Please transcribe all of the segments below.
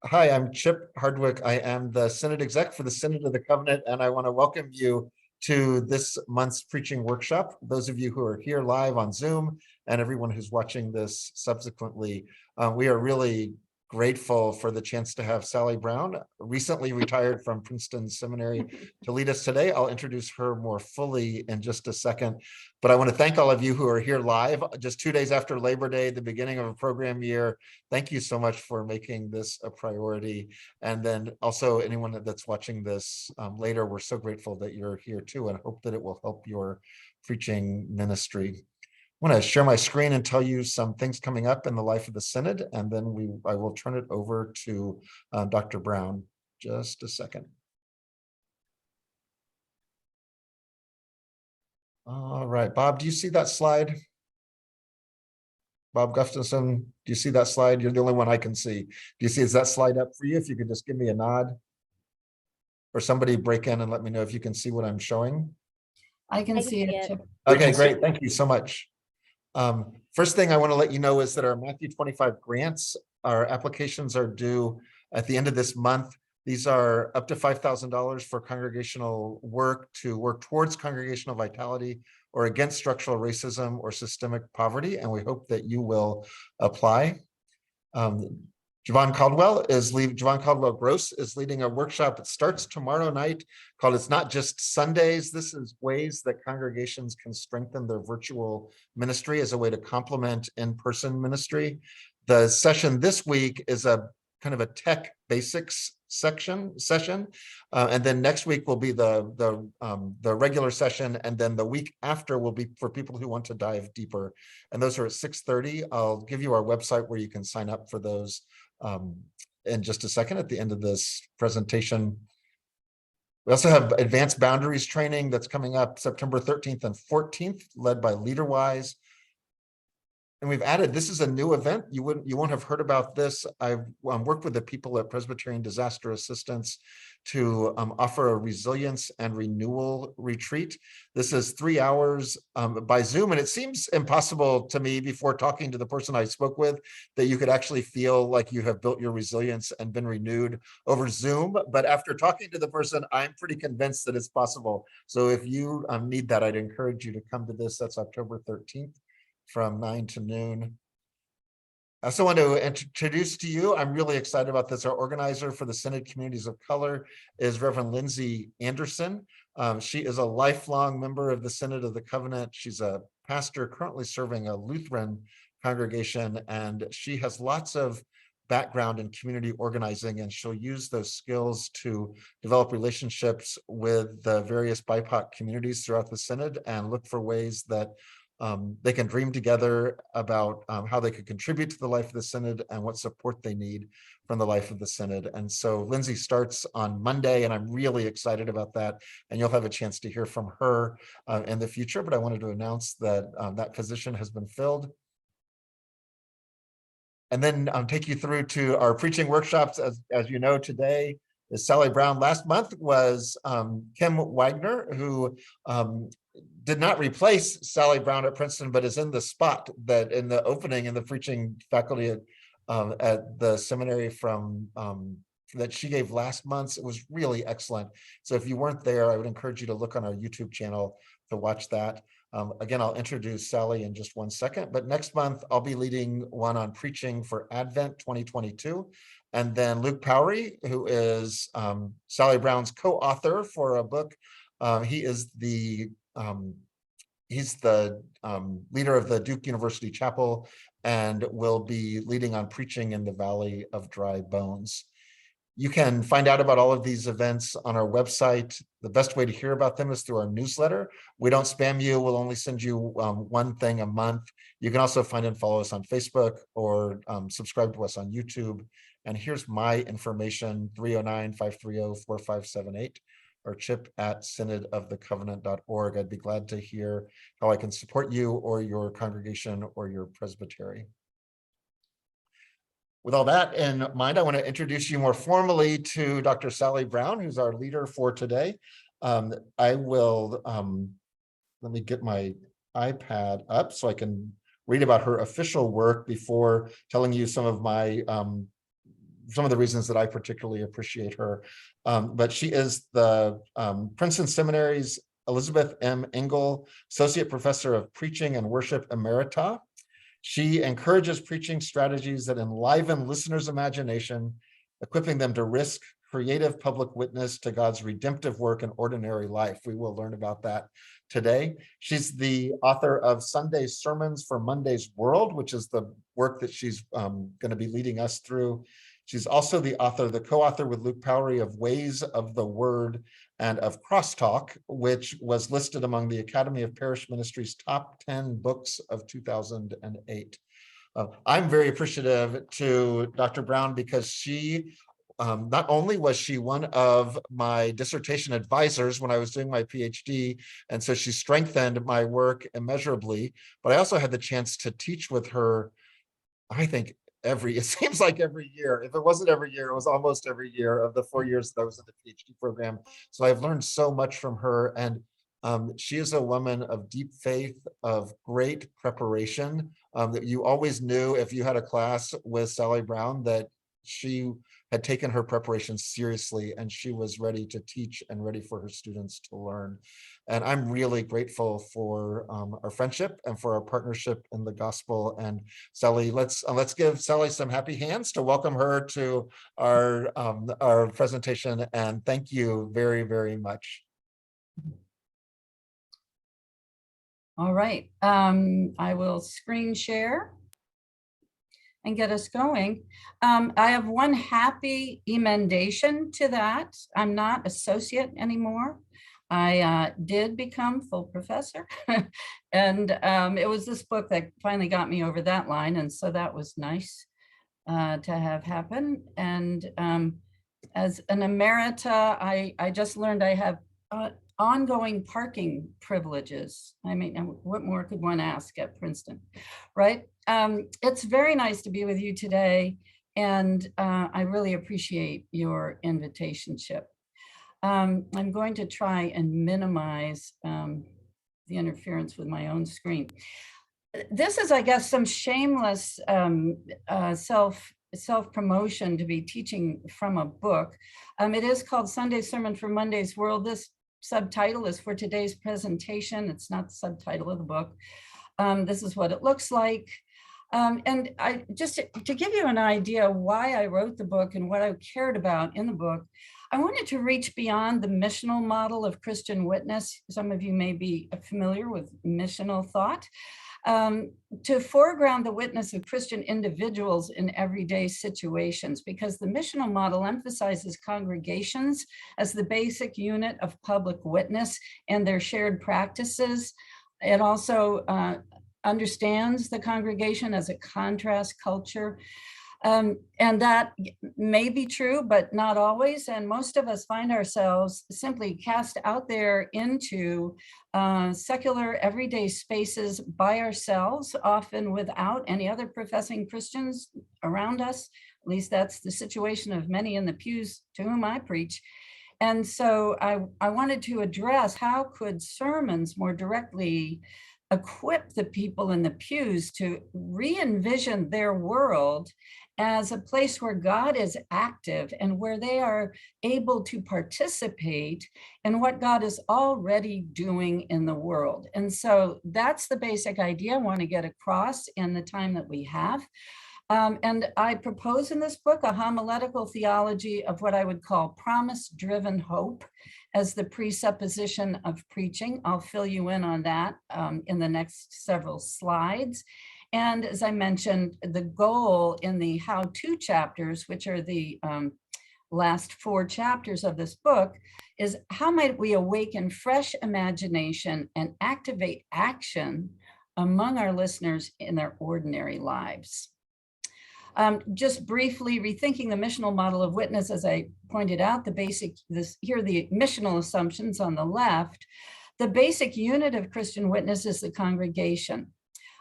Hi, I'm Chip Hardwick. I am the Synod Exec for the Synod of the Covenant, and I want to welcome you to this month's preaching workshop. Those of you who are here live on Zoom and everyone who's watching this subsequently, we are really grateful for the chance to have Sally Brown, recently retired from Princeton Seminary, to lead us today. I'll introduce her more fully in just a second, but I want to thank all of you who are here live just 2 days after Labor Day, the beginning of a program year. Thank you so much for making this a priority. And then also anyone that's watching this later, we're so grateful that you're here too, and hope that it will help your preaching ministry. I want to share my screen and tell you some things coming up in the life of the Synod, and then I will turn it over to Dr. Brown. Just a second. All right, Bob, do you see that slide? Bob Gustafson, do you see that slide? You're the only one I can see. Do you see, is that slide up for you? If you could just give me a nod. Or somebody break in and let me know if you can see what I'm showing. I can see it. Okay, great. Thank you so much. First thing I want to let you know is that our Matthew 25 grants, our applications are due at the end of this month. These are up to $5,000 for congregational work to work towards congregational vitality or against structural racism or systemic poverty, and we hope that you will apply. Javon Caldwell Gross is leading a workshop that starts tomorrow night called It's Not Just Sundays. This is ways that congregations can strengthen their virtual ministry as a way to complement in-person ministry. The session this week is a kind of a tech basics session, and then next week will be the regular session, and then the week after will be for people who want to dive deeper. And those are at 6:30. I'll give you our website where you can sign up for those in just a second at the end of this presentation. We also have advanced boundaries training that's coming up September 13th and 14th, led by LeaderWise. And we've added, this is a new event. You won't have heard about this. I've worked with the people at Presbyterian Disaster Assistance to offer a resilience and renewal retreat. This is 3 hours by Zoom, and it seems impossible to me before talking to the person I spoke with that you could actually feel like you have built your resilience and been renewed over Zoom. But after talking to the person, I'm pretty convinced that it's possible. So if you need that, I'd encourage you to come to this. That's October 13th. From 9 to noon. I also want to introduce to you, I'm really excited about this. Our organizer for the Synod Communities of Color is Reverend Lindsay Anderson. She is a lifelong member of the Synod of the Covenant. She's a pastor currently serving a Lutheran congregation, and she has lots of background in community organizing, and she'll use those skills to develop relationships with the various BIPOC communities throughout the Synod and look for ways that they can dream together about how they could contribute to the life of the Synod and what support they need from the life of the Synod. And so Lindsay starts on Monday, and I'm really excited about that. And you'll have a chance to hear from her in the future, but I wanted to announce that that position has been filled. And then take you through to our preaching workshops. As you know, today is Sally Brown. Last month was Kim Wagner, who did not replace Sally Brown at Princeton, but is in the spot that in the opening in the preaching faculty at the seminary from that she gave last month. It was really excellent. So if you weren't there, I would encourage you to look on our YouTube channel to watch that. Again, I'll introduce Sally in just one second, but next month I'll be leading one on preaching for Advent 2022. And then Luke Powery, who is Sally Brown's co-author for a book. He is he's the leader of the Duke University Chapel and will be leading on preaching in the Valley of Dry Bones. You can find out about all of these events on our website. The best way to hear about them is through our newsletter. We don't spam you. We'll only send you one thing a month. You can also find and follow us on Facebook or subscribe to us on YouTube. And here's my information, 309-530-4578. Or chip@synodofthecovenant.org. I'd be glad to hear how I can support you or your congregation or your presbytery. With all that in mind, I want to introduce you more formally to Dr. Sally Brown, who's our leader for today. I will, let me get my iPad up so I can read about her official work before telling you some of the reasons that I particularly appreciate her. But she is the Princeton Seminary's Elizabeth M. Engel Associate Professor of Preaching and Worship Emerita. She encourages preaching strategies that enliven listeners' imagination, equipping them to risk creative public witness to God's redemptive work in ordinary life. We will learn about that today. She's the author of Sunday Sermons for Monday's World, which is the work that she's going to be leading us through. She's also the co-author with Luke Powery of Ways of the Word and of Crosstalk, which was listed among the Academy of Parish Ministry's top 10 books of 2008. I'm very appreciative to Dr. Brown because she, not only was she one of my dissertation advisors when I was doing my PhD, and so she strengthened my work immeasurably, but I also had the chance to teach with her, I think, it seems like every year. If it wasn't every year, it was almost every year of the 4 years that I was in the PhD program. So I've learned so much from her. And she is a woman of deep faith, of great preparation, that you always knew if you had a class with Sally Brown that she had taken her preparation seriously and she was ready to teach and ready for her students to learn. And I'm really grateful for our friendship and for our partnership in the gospel. And Sally, let's give Sally some happy hands to welcome her to our presentation. And thank you very, very much. All right, I will screen share and get us going. I have one happy emendation to that. I'm not associate anymore. I did become full professor. And it was this book that finally got me over that line. And so that was nice to have happen. And as an emerita, I just learned I have ongoing parking privileges. I mean, what more could one ask at Princeton, right? It's very nice to be with you today, and I really appreciate your invitationship. I'm going to try and minimize the interference with my own screen. This is, I guess, some shameless self-promotion to be teaching from a book. It is called Sunday Sermon for Monday's World. This subtitle is for today's presentation. It's not the subtitle of the book. This is what it looks like. And I just to give you an idea why I wrote the book and what I cared about in the book, I wanted to reach beyond the missional model of Christian witness. Some of you may be familiar with missional thought. To foreground the witness of Christian individuals in everyday situations, because the missional model emphasizes congregations as the basic unit of public witness and their shared practices. It also understands the congregation as a contrast culture. And that may be true, but not always. And most of us find ourselves simply cast out there into secular everyday spaces by ourselves, often without any other professing Christians around us. At least that's the situation of many in the pews to whom I preach. And so I wanted to address how could sermons more directly equip the people in the pews to re-envision their world as a place where God is active and where they are able to participate in what God is already doing in the world. And so that's the basic idea I want to get across in the time that we have. And I propose in this book a homiletical theology of what I would call promise-driven hope as the presupposition of preaching. I'll fill you in on that in the next several slides. And as I mentioned, the goal in the how-to chapters, which are the last 4 chapters of this book, is how might we awaken fresh imagination and activate action among our listeners in their ordinary lives. Just briefly rethinking the missional model of witness, as I pointed out, here are the missional assumptions on the left. The basic unit of Christian witness is the congregation.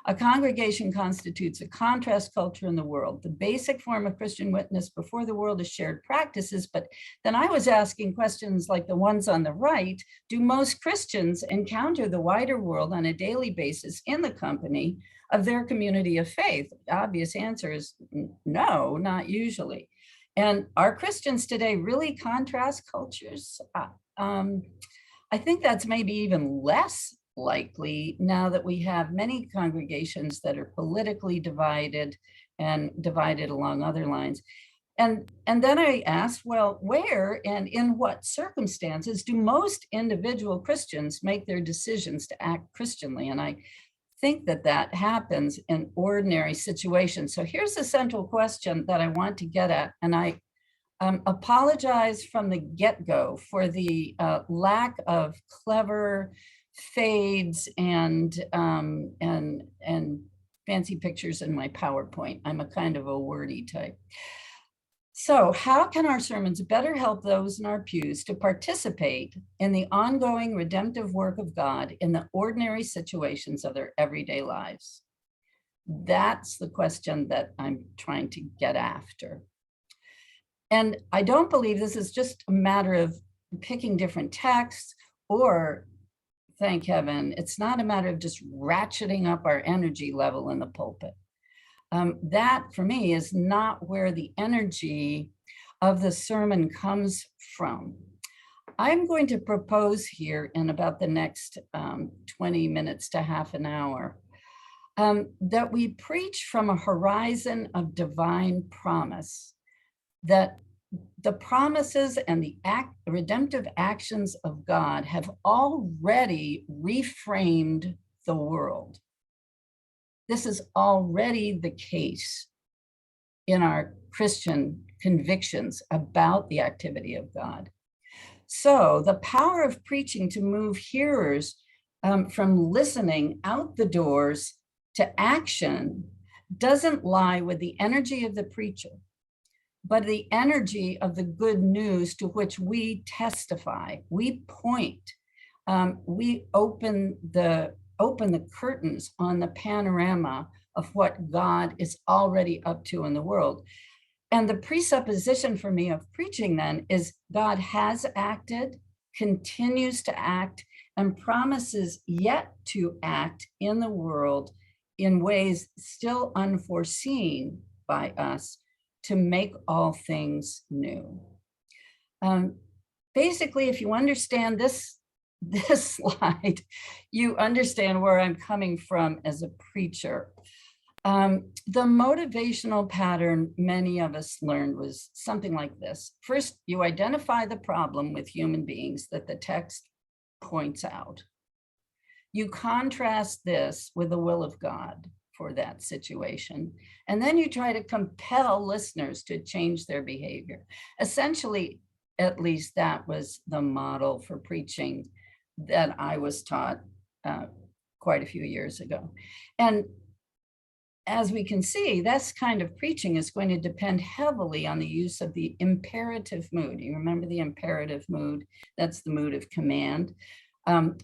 A congregation constitutes a contrast culture in the world. The basic form of Christian witness before the world is shared practices, but then I was asking questions like the ones on the right. Do most Christians encounter the wider world on a daily basis in the company of their community of faith? Obvious answer is no, not usually. And are Christians today really contrast cultures? I think that's maybe even less likely now that we have many congregations that are politically divided and divided along other lines. And then I asked, well, where and in what circumstances do most individual Christians make their decisions to act Christianly? And I think that that happens in ordinary situations. So here's the central question that I want to get at. And I apologize from the get-go for the lack of clever fades and fancy pictures in my PowerPoint. I'm a kind of a wordy type. So how can our sermons better help those in our pews to participate in the ongoing redemptive work of God in the ordinary situations of their everyday lives? That's the question that I'm trying to get after. And I don't believe this is just a matter of picking different texts, or, thank heaven, it's not a matter of just ratcheting up our energy level in the pulpit. That, for me, is not where the energy of the sermon comes from. I'm going to propose here in about the next 20 minutes to half an hour that we preach from a horizon of divine promise, that the promises and the redemptive actions of God have already reframed the world. This is already the case in our Christian convictions about the activity of God. So the power of preaching to move hearers from listening out the doors to action doesn't lie with the energy of the preacher, but the energy of the good news to which we testify. We point, we open the curtains on the panorama of what God is already up to in the world. And the presupposition for me of preaching then is God has acted, continues to act, and promises yet to act in the world in ways still unforeseen by us to make all things new. Basically, if you understand this slide, you understand where I'm coming from as a preacher. The motivational pattern many of us learned was something like this. First, you identify the problem with human beings that the text points out. You contrast this with the will of God for that situation, and then you try to compel listeners to change their behavior. Essentially, at least that was the model for preaching that I was taught quite a few years ago. And as we can see, this kind of preaching is going to depend heavily on the use of the imperative mood. You remember the imperative mood? That's the mood of command.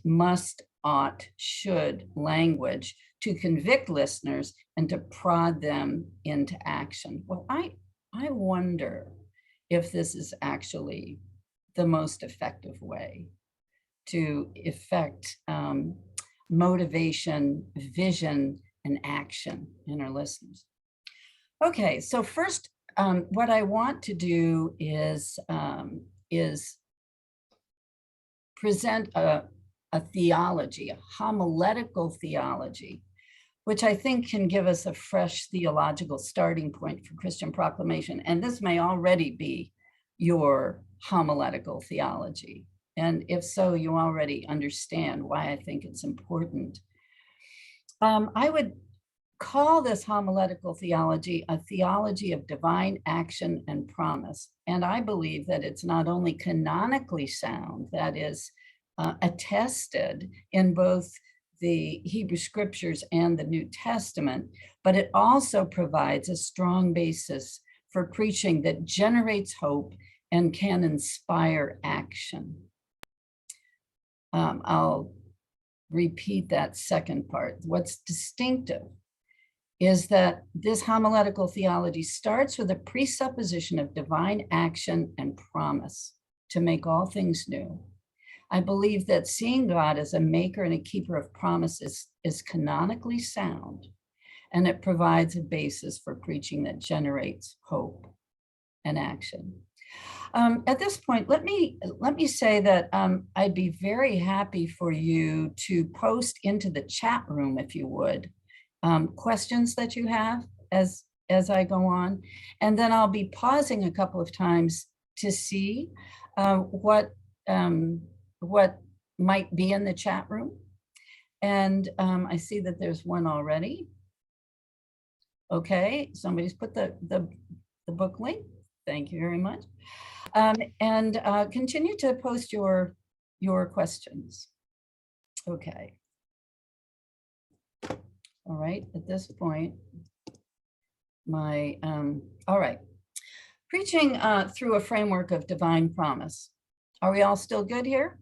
Must, ought, should language to convict listeners and to prod them into action. Well, I wonder if this is actually the most effective way to effect motivation, vision, and action in our listeners. Okay, so first, what I want to do is present a theology, a homiletical theology, which I think can give us a fresh theological starting point for Christian proclamation. And this may already be your homiletical theology. And if so, you already understand why I think it's important. I would call this homiletical theology a theology of divine action and promise. And I believe that it's not only canonically sound, that is attested in both the Hebrew scriptures and the New Testament, but it also provides a strong basis for preaching that generates hope and can inspire action. I'll repeat that second part. What's distinctive is that this homiletical theology starts with a presupposition of divine action and promise to make all things new. I believe that seeing God as a maker and a keeper of promises is canonically sound, and it provides a basis for preaching that generates hope and action. At this point, let me say that I'd be very happy for you to post into the chat room, if you would, questions that you have as I go on, and then I'll be pausing a couple of times to see what might be in the chat room. And I see that there's one already. Okay, somebody's put the book link. Thank you very much. And continue to post your questions. Okay. All right, at this point, all right. Preaching through a framework of divine promise. Are we all still good here?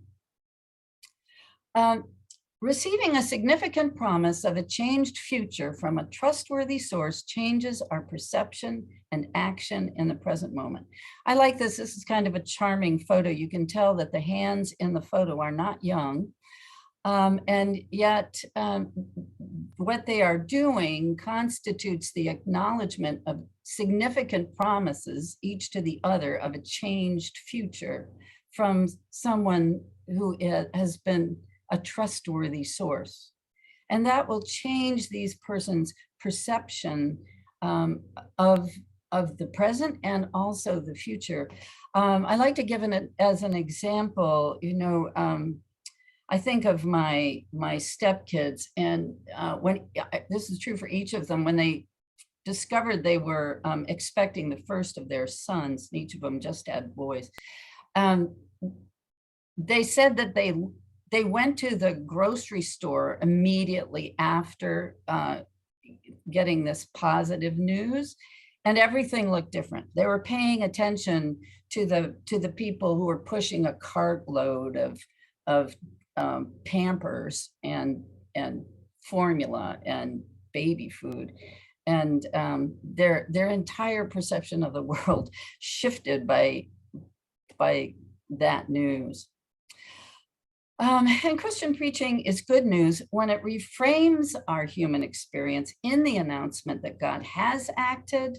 Receiving a significant promise of a changed future from a trustworthy source changes our perception and action in the present moment. I like this. This is kind of a charming photo. You can tell that the hands in the photo are not young. And yet what they are doing constitutes the acknowledgement of significant promises, each to the other, of a changed future from someone who has been a trustworthy source. And that will change these persons' perception of the present and also the future. I like to give it as an example, I think of my stepkids, and when this is true for each of them, when they discovered they were expecting the first of their sons, and each of them just had boys, they said that they went to the grocery store immediately after getting this positive news, and everything looked different. They were paying attention to the people who were pushing a cartload of Pampers and formula and baby food, and their entire perception of the world shifted by that news. And Christian preaching is good news when it reframes our human experience in the announcement that God has acted,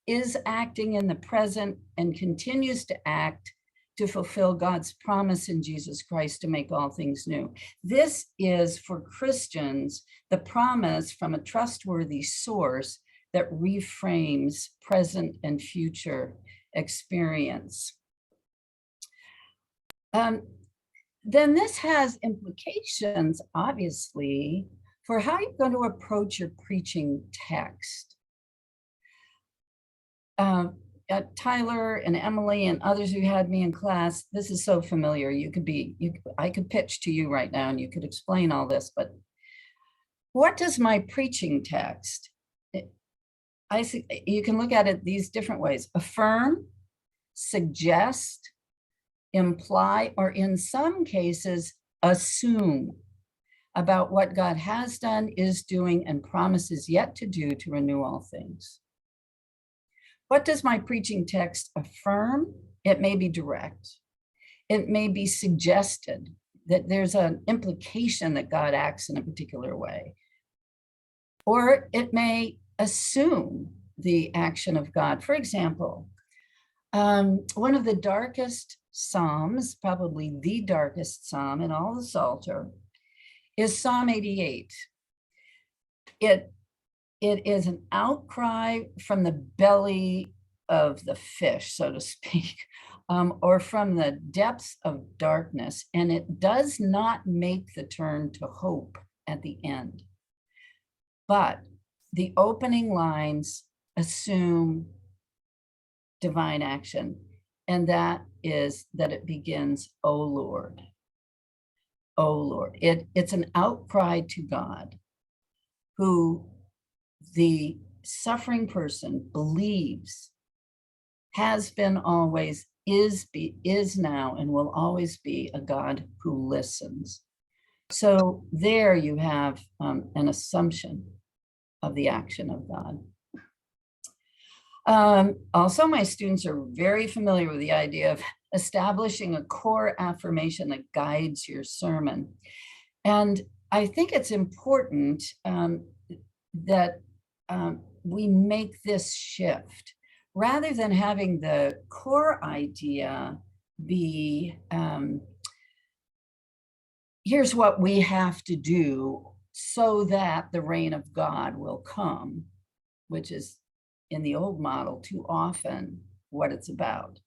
is acting in the present, and continues to act to fulfill God's promise in Jesus Christ to make all things new. This is, for Christians, the promise from a trustworthy source that reframes present and future experience. Then this has implications, obviously, for how you're going to approach your preaching text. Tyler and Emily and others who had me in class, this is so familiar. I could pitch to you right now and you could explain all this, but what does my preaching text, you can look at it these different ways: affirm, suggest, imply, or in some cases, assume about what God has done, is doing, and promises yet to do to renew all things. What does my preaching text affirm? It may be direct. It may be suggested that there's an implication that God acts in a particular way. Or it may assume the action of God. For example, one of the darkest Psalms, probably the darkest Psalm in all the Psalter, is Psalm 88. It is an outcry from the belly of the fish, so to speak, or from the depths of darkness, and it does not make the turn to hope at the end. But the opening lines assume divine action, and that is that it begins, "O Lord, O Lord." It's an outcry to God, who the suffering person believes has been always, is now, and will always be a God who listens. So there you have an assumption of the action of God. Also, my students are very familiar with the idea of establishing a core affirmation that guides your sermon. And I think it's important that we make this shift. Rather than having the core idea be, here's what we have to do so that the reign of God will come, which is in the old model too often what it's about.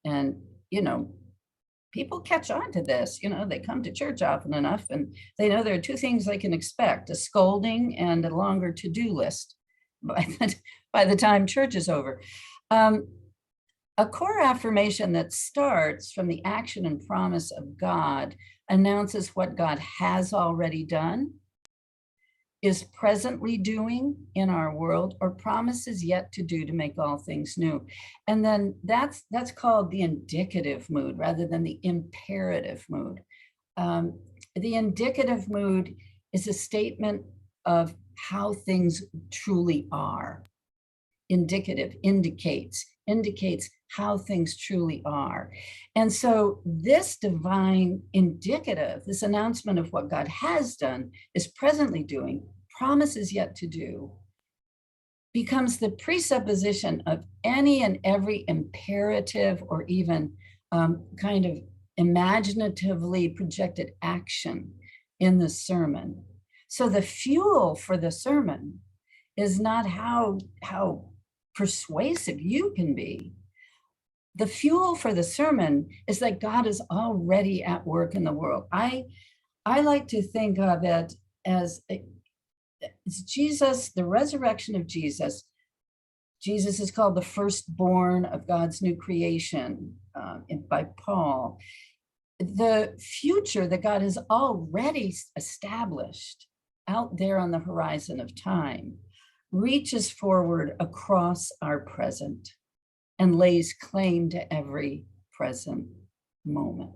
And, people catch on to this, they come to church often enough and they know there are two things they can expect: a scolding and a longer to-do list by the time church is over. A core affirmation that starts from the action and promise of God announces what God has already done, is presently doing in our world, or promises yet to do to make all things new. And then that's called the indicative mood rather than the imperative mood. The indicative mood is a statement of how things truly are. Indicative indicates how things truly are. And so this divine indicative, this announcement of what God has done, is presently doing, promises yet to do, becomes the presupposition of any and every imperative or even kind of imaginatively projected action in the sermon. So the fuel for the sermon is not how persuasive you can be. The fuel for the sermon is that God is already at work in the world. I like to think of it as Jesus, the resurrection of Jesus. Jesus is called the firstborn of God's new creation by Paul. The future that God has already established out there on the horizon of time reaches forward across our present and lays claim to every present moment.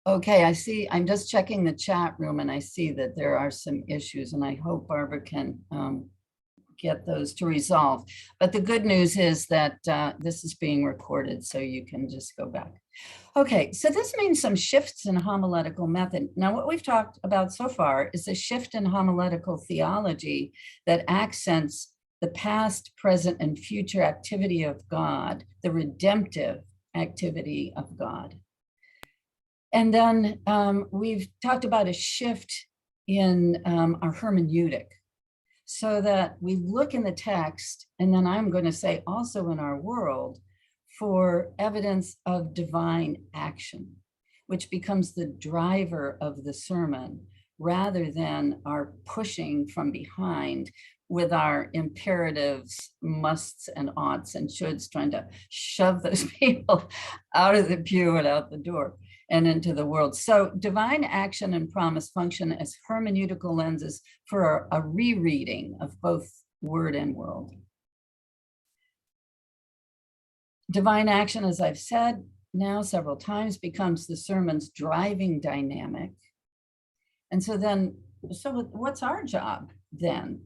Okay, I see, I'm just checking the chat room and I see that there are some issues, and I hope Barbara can get those to resolve. But the good news is that this is being recorded, so you can just go back. Okay, so this means some shifts in homiletical method. Now, what we've talked about so far is a shift in homiletical theology that accents the past, present, and future activity of God, the redemptive activity of God. And then we've talked about a shift in our hermeneutic, so that we look in the text, and then I'm going to say also in our world, for evidence of divine action, which becomes the driver of the sermon, rather than our pushing from behind with our imperatives, musts and oughts and shoulds, trying to shove those people out of the pew and out the door and into the world. So divine action and promise function as hermeneutical lenses for a rereading of both word and world. Divine action, as I've said now several times, becomes the sermon's driving dynamic. And so what's our job then?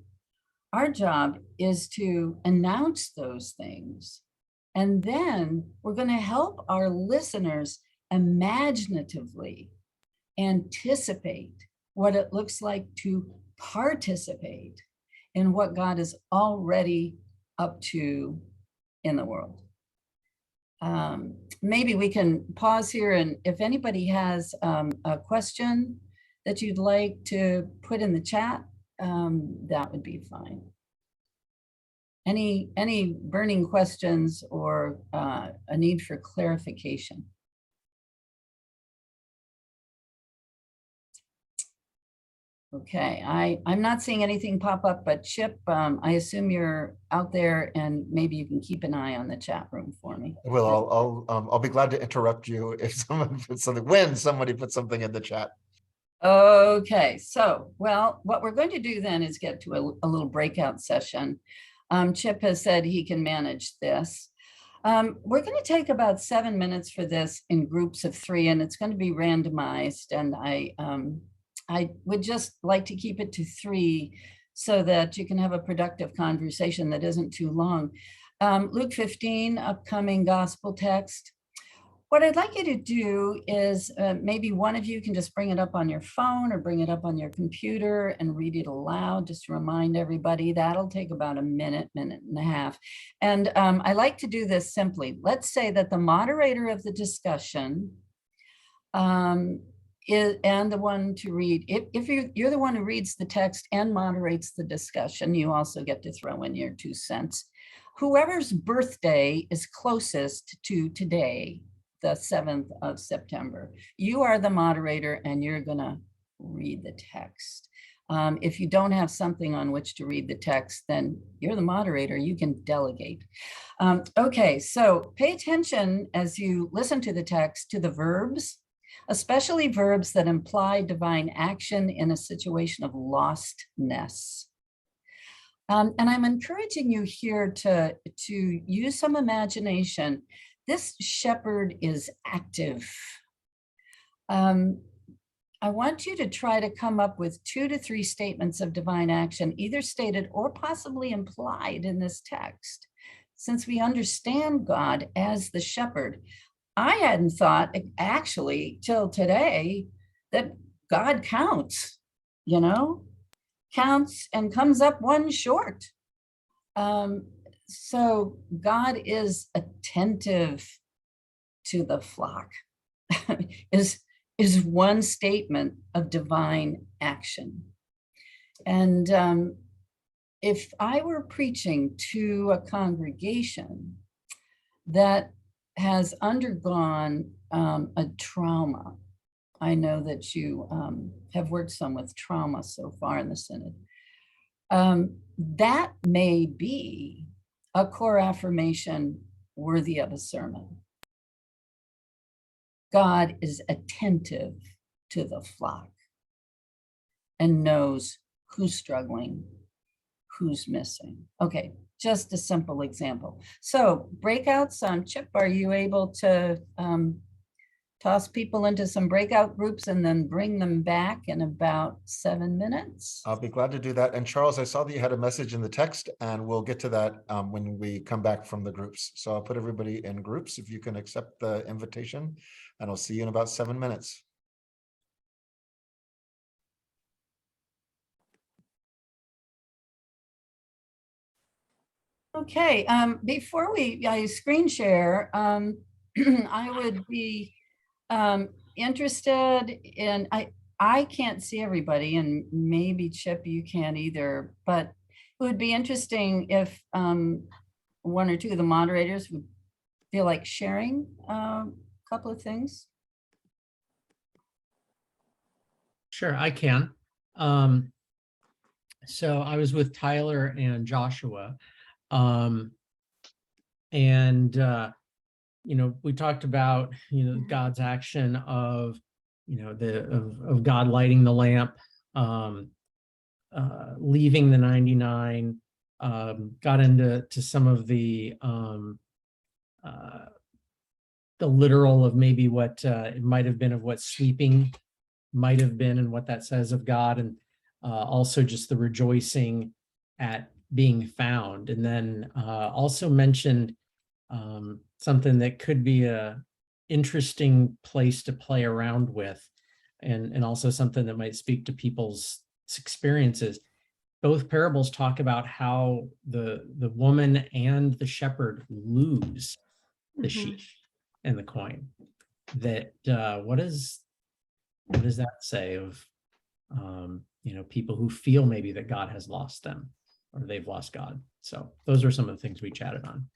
Our job is to announce those things. And then we're going to help our listeners imaginatively anticipate what it looks like to participate in what God is already up to in the world. Maybe we can pause here, and if anybody has a question that you'd like to put in the chat, that would be fine. Any burning questions or a need for clarification? Okay, I'm not seeing anything pop up, but Chip, I assume you're out there, and maybe you can keep an eye on the chat room for me. Well, I'll be glad to interrupt you if someone puts something, when somebody puts something in the chat. Okay, so, well, what we're going to do then is get to a little breakout session. Chip has said he can manage this. We're going to take about 7 minutes for this in groups of 3, and it's going to be randomized. And I would just like to keep it to 3 so that you can have a productive conversation that isn't too long. Luke 15, upcoming gospel text. What I'd like you to do is maybe one of you can just bring it up on your phone or bring it up on your computer and read it aloud, just to remind everybody. That'll take about a minute, minute and a half. And I like to do this simply. Let's say that the moderator of the discussion and the one to read, if you're the one who reads the text and moderates the discussion, you also get to throw in your 2 cents. Whoever's birthday is closest to today, the 7th of September, you are the moderator and you're gonna read the text. If you don't have something on which to read the text, then you're the moderator, you can delegate. Okay, so pay attention as you listen to the text to the verbs, especially verbs that imply divine action in a situation of lostness. And I'm encouraging you here to use some imagination. This shepherd is active. I want you to try to come up with 2 to 3 statements of divine action, either stated or possibly implied in this text. Since we understand God as the shepherd, I hadn't thought actually till today that God counts, counts and comes up 1 short. So God is attentive to the flock is one statement of divine action. And if I were preaching to a congregation that has undergone a trauma, I know that you have worked some with trauma so far in the Synod, that may be a core affirmation worthy of a sermon. God is attentive to the flock and knows who's struggling, who's missing. Okay, just a simple example. So breakouts, Chip, are you able to toss people into some breakout groups and then bring them back in about 7 minutes? I'll be glad to do that. And Charles, I saw that you had a message in the text, and we'll get to that when we come back from the groups. So I'll put everybody in groups if you can accept the invitation, and I'll see you in about 7 minutes. Okay, before I screen share, I would be interested in, I can't see everybody, and maybe Chip, you can't either, but it would be interesting if 1 or 2 of the moderators would feel like sharing a couple of things. Sure, I can. So I was with Tyler and Joshua, we talked about, God's action of, of God lighting the lamp, leaving the 99, got into some of the literal of maybe what it might have been of what sleeping might have been and what that says of God, and also just the rejoicing at being found. And then also mentioned something that could be a interesting place to play around with, and also something that might speak to people's experiences. Both parables talk about how the woman and the shepherd lose the sheep and the coin. That what does that say of people who feel maybe that God has lost them or they've lost God? So those are some of the things we chatted on.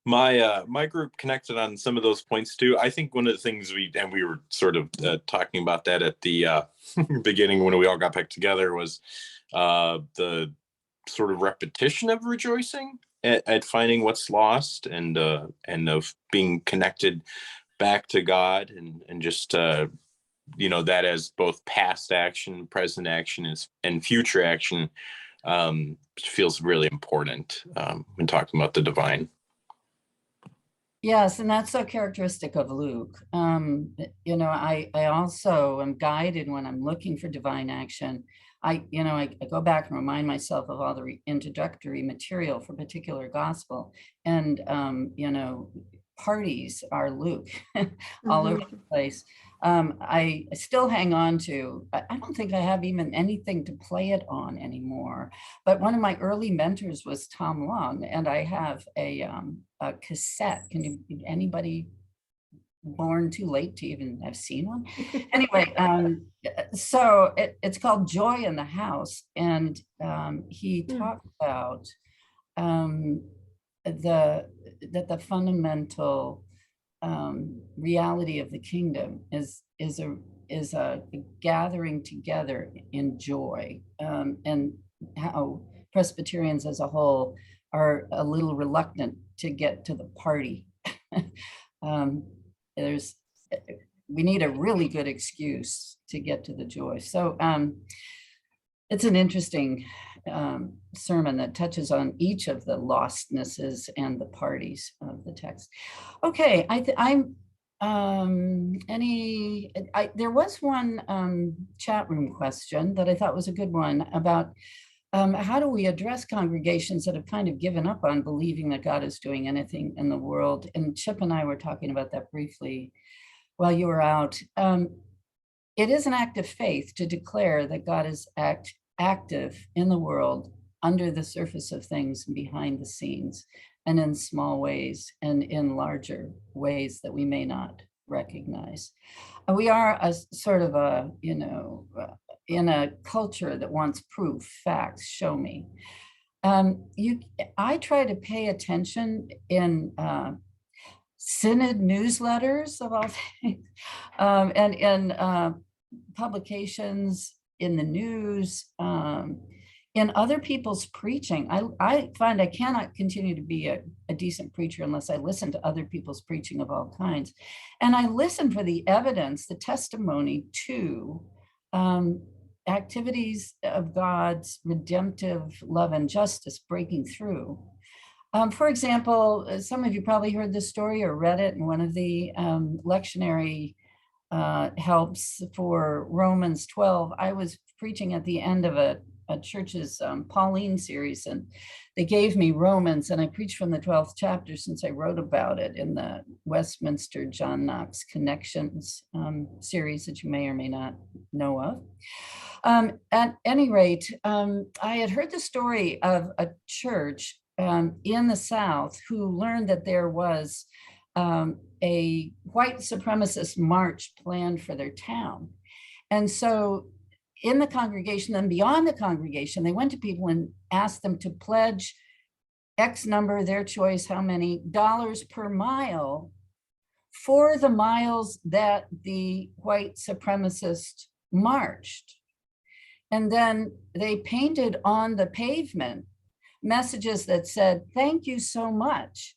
My group connected on some of those points too. I think one of the things we were sort of talking about that at the beginning when we all got back together was the sort of repetition of rejoicing at finding what's lost and of being connected back to God and just that as both past action, present action, and future action feels really important when talking about the divine. Yes, and that's so characteristic of Luke. I also am guided when I'm looking for divine action. I go back and remind myself of all the introductory material for particular gospel, and parties are Luke all over the place. I still hang on to, I don't think I have even anything to play it on anymore, but one of my early mentors was Tom Long, and I have a cassette. Anybody born too late to even have seen one? Anyway, so it's called Joy in the House, and he talked about the fundamental reality of the kingdom is a gathering together in joy, and how Presbyterians as a whole are a little reluctant to get to the party. We need a really good excuse to get to the joy. So it's an interesting sermon that touches on each of the lostnesses and the parties of the text. Okay, there was one chat room question that I thought was a good one about how do we address congregations that have kind of given up on believing that God is doing anything in the world? And Chip and I were talking about that briefly while you were out. It is an act of faith to declare that God is active in the world, under the surface of things, and behind the scenes, and in small ways and in larger ways that we may not recognize. We are a sort of in a culture that wants proof, facts, show me. I try to pay attention in Synod newsletters of all things, and in publications, in the news, in other people's preaching. I find I cannot continue to be a decent preacher unless I listen to other people's preaching of all kinds. And I listen for the evidence, the testimony to activities of God's redemptive love and justice breaking through. For example, some of you probably heard this story or read it in one of the lectionary helps for Romans 12. I was preaching at the end of a church's Pauline series, and they gave me Romans, and I preached from the 12th chapter since I wrote about it in the Westminster John Knox Connections series that you may or may not know of. At any rate, I had heard the story of a church in the South who learned that there was a white supremacist march planned for their town. And so in the congregation and beyond the congregation, they went to people and asked them to pledge X number, their choice, how many dollars per mile for the miles that the white supremacist marched. And then they painted on the pavement messages that said, "Thank you so much.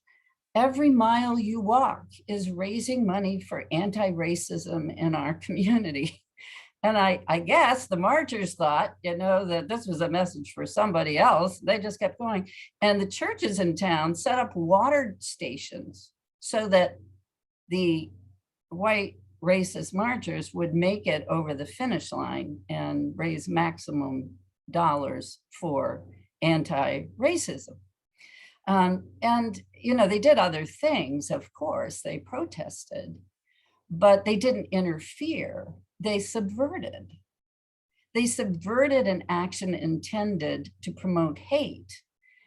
Every mile you walk is raising money for anti-racism in our community." And I guess the marchers thought, that this was a message for somebody else. They just kept going. And the churches in town set up water stations so that the white racist marchers would make it over the finish line and raise maximum dollars for anti-racism. And, they did other things, of course. They protested, but they didn't interfere. They subverted. They subverted an action intended to promote hate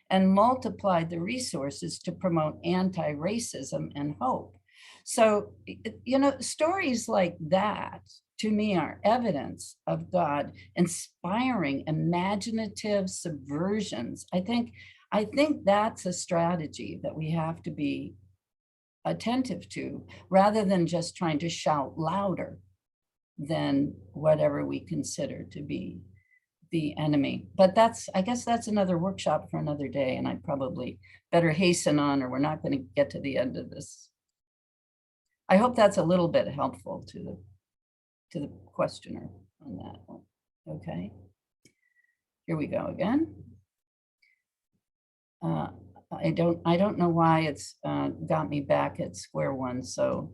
and multiplied the resources to promote anti-racism and hope. So, stories like that, to me, are evidence of God inspiring imaginative subversions. I think that's a strategy that we have to be attentive to, rather than just trying to shout louder than whatever we consider to be the enemy. But I guess that's another workshop for another day, and I probably better hasten on, or we're not going to get to the end of this. I hope that's a little bit helpful to to the questioner on that one. Okay. Here we go again. I don't know why it's got me back at square one. So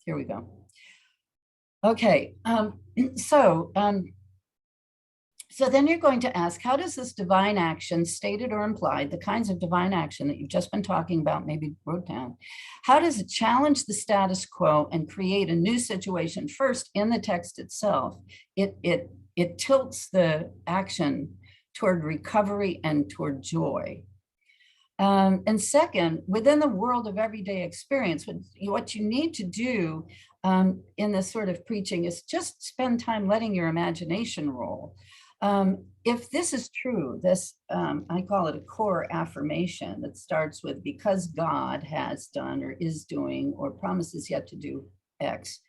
here we go. Okay. So then you're going to ask, how does this divine action, stated or implied, the kinds of divine action that you've just been talking about, maybe wrote down, how does it challenge the status quo and create a new situation? First, in the text itself, it tilts the action toward recovery and toward joy. And second, within the world of everyday experience, what you need to do in this sort of preaching is just spend time letting your imagination roll. If this is true, this, I call it a core affirmation that starts with, because God has done or is doing or promises yet to do X,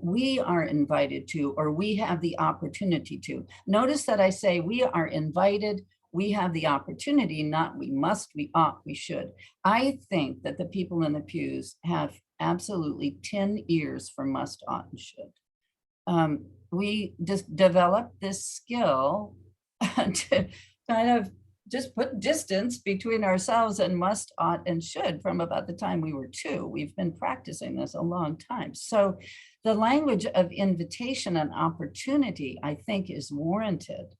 we are invited to, or we have the opportunity to. Notice that I say we are invited, we have the opportunity, not we must, we ought, we should. I think that the people in the pews have absolutely 10 ears for must, ought, and should. We just developed this skill to kind of just put distance between ourselves and must, ought, and should from about the time we were 2. We've been practicing this a long time. So the language of invitation and opportunity, I think, is warranted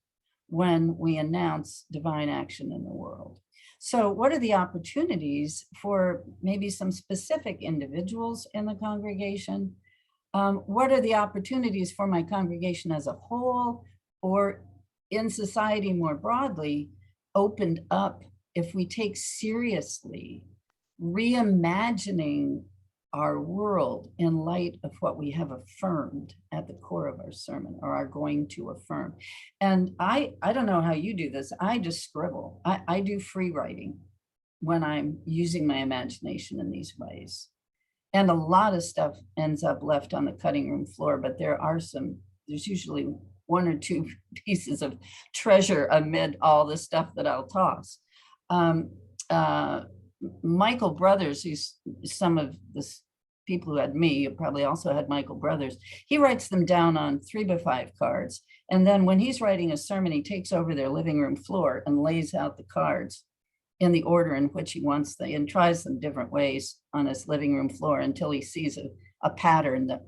when we announce divine action in the world. So what are the opportunities for maybe some specific individuals in the congregation? What are the opportunities for my congregation as a whole, or in society more broadly, opened up if we take seriously reimagining our world in light of what we have affirmed at the core of our sermon, or are going to affirm? And I don't know how you do this. I just scribble. I do free writing when I'm using my imagination in these ways. And a lot of stuff ends up left on the cutting room floor, but there's usually 1 or 2 pieces of treasure amid all the stuff that I'll toss. Michael Brothers, who's some of the people who had me, probably also had Michael Brothers, he writes them down on 3x5 cards. And then when he's writing a sermon, he takes over their living room floor and lays out the cards in the order in which he wants them, and tries them different ways on his living room floor until he sees a pattern that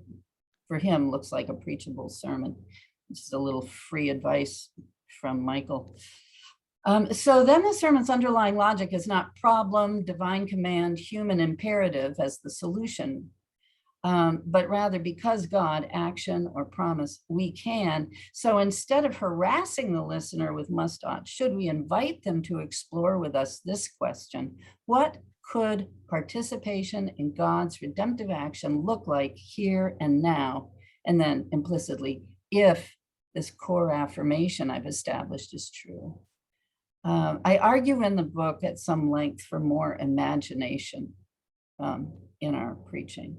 for him looks like a preachable sermon. Just a little free advice from Michael. So then the sermon's underlying logic is not problem, divine command, human imperative as the solution, but rather because God, action or promise, we can. So instead of harassing the listener with must, ought, should, we invite them to explore with us this question: what could participation in God's redemptive action look like here and now? And then implicitly, if this core affirmation I've established is true. I argue in the book at some length for more imagination in our preaching,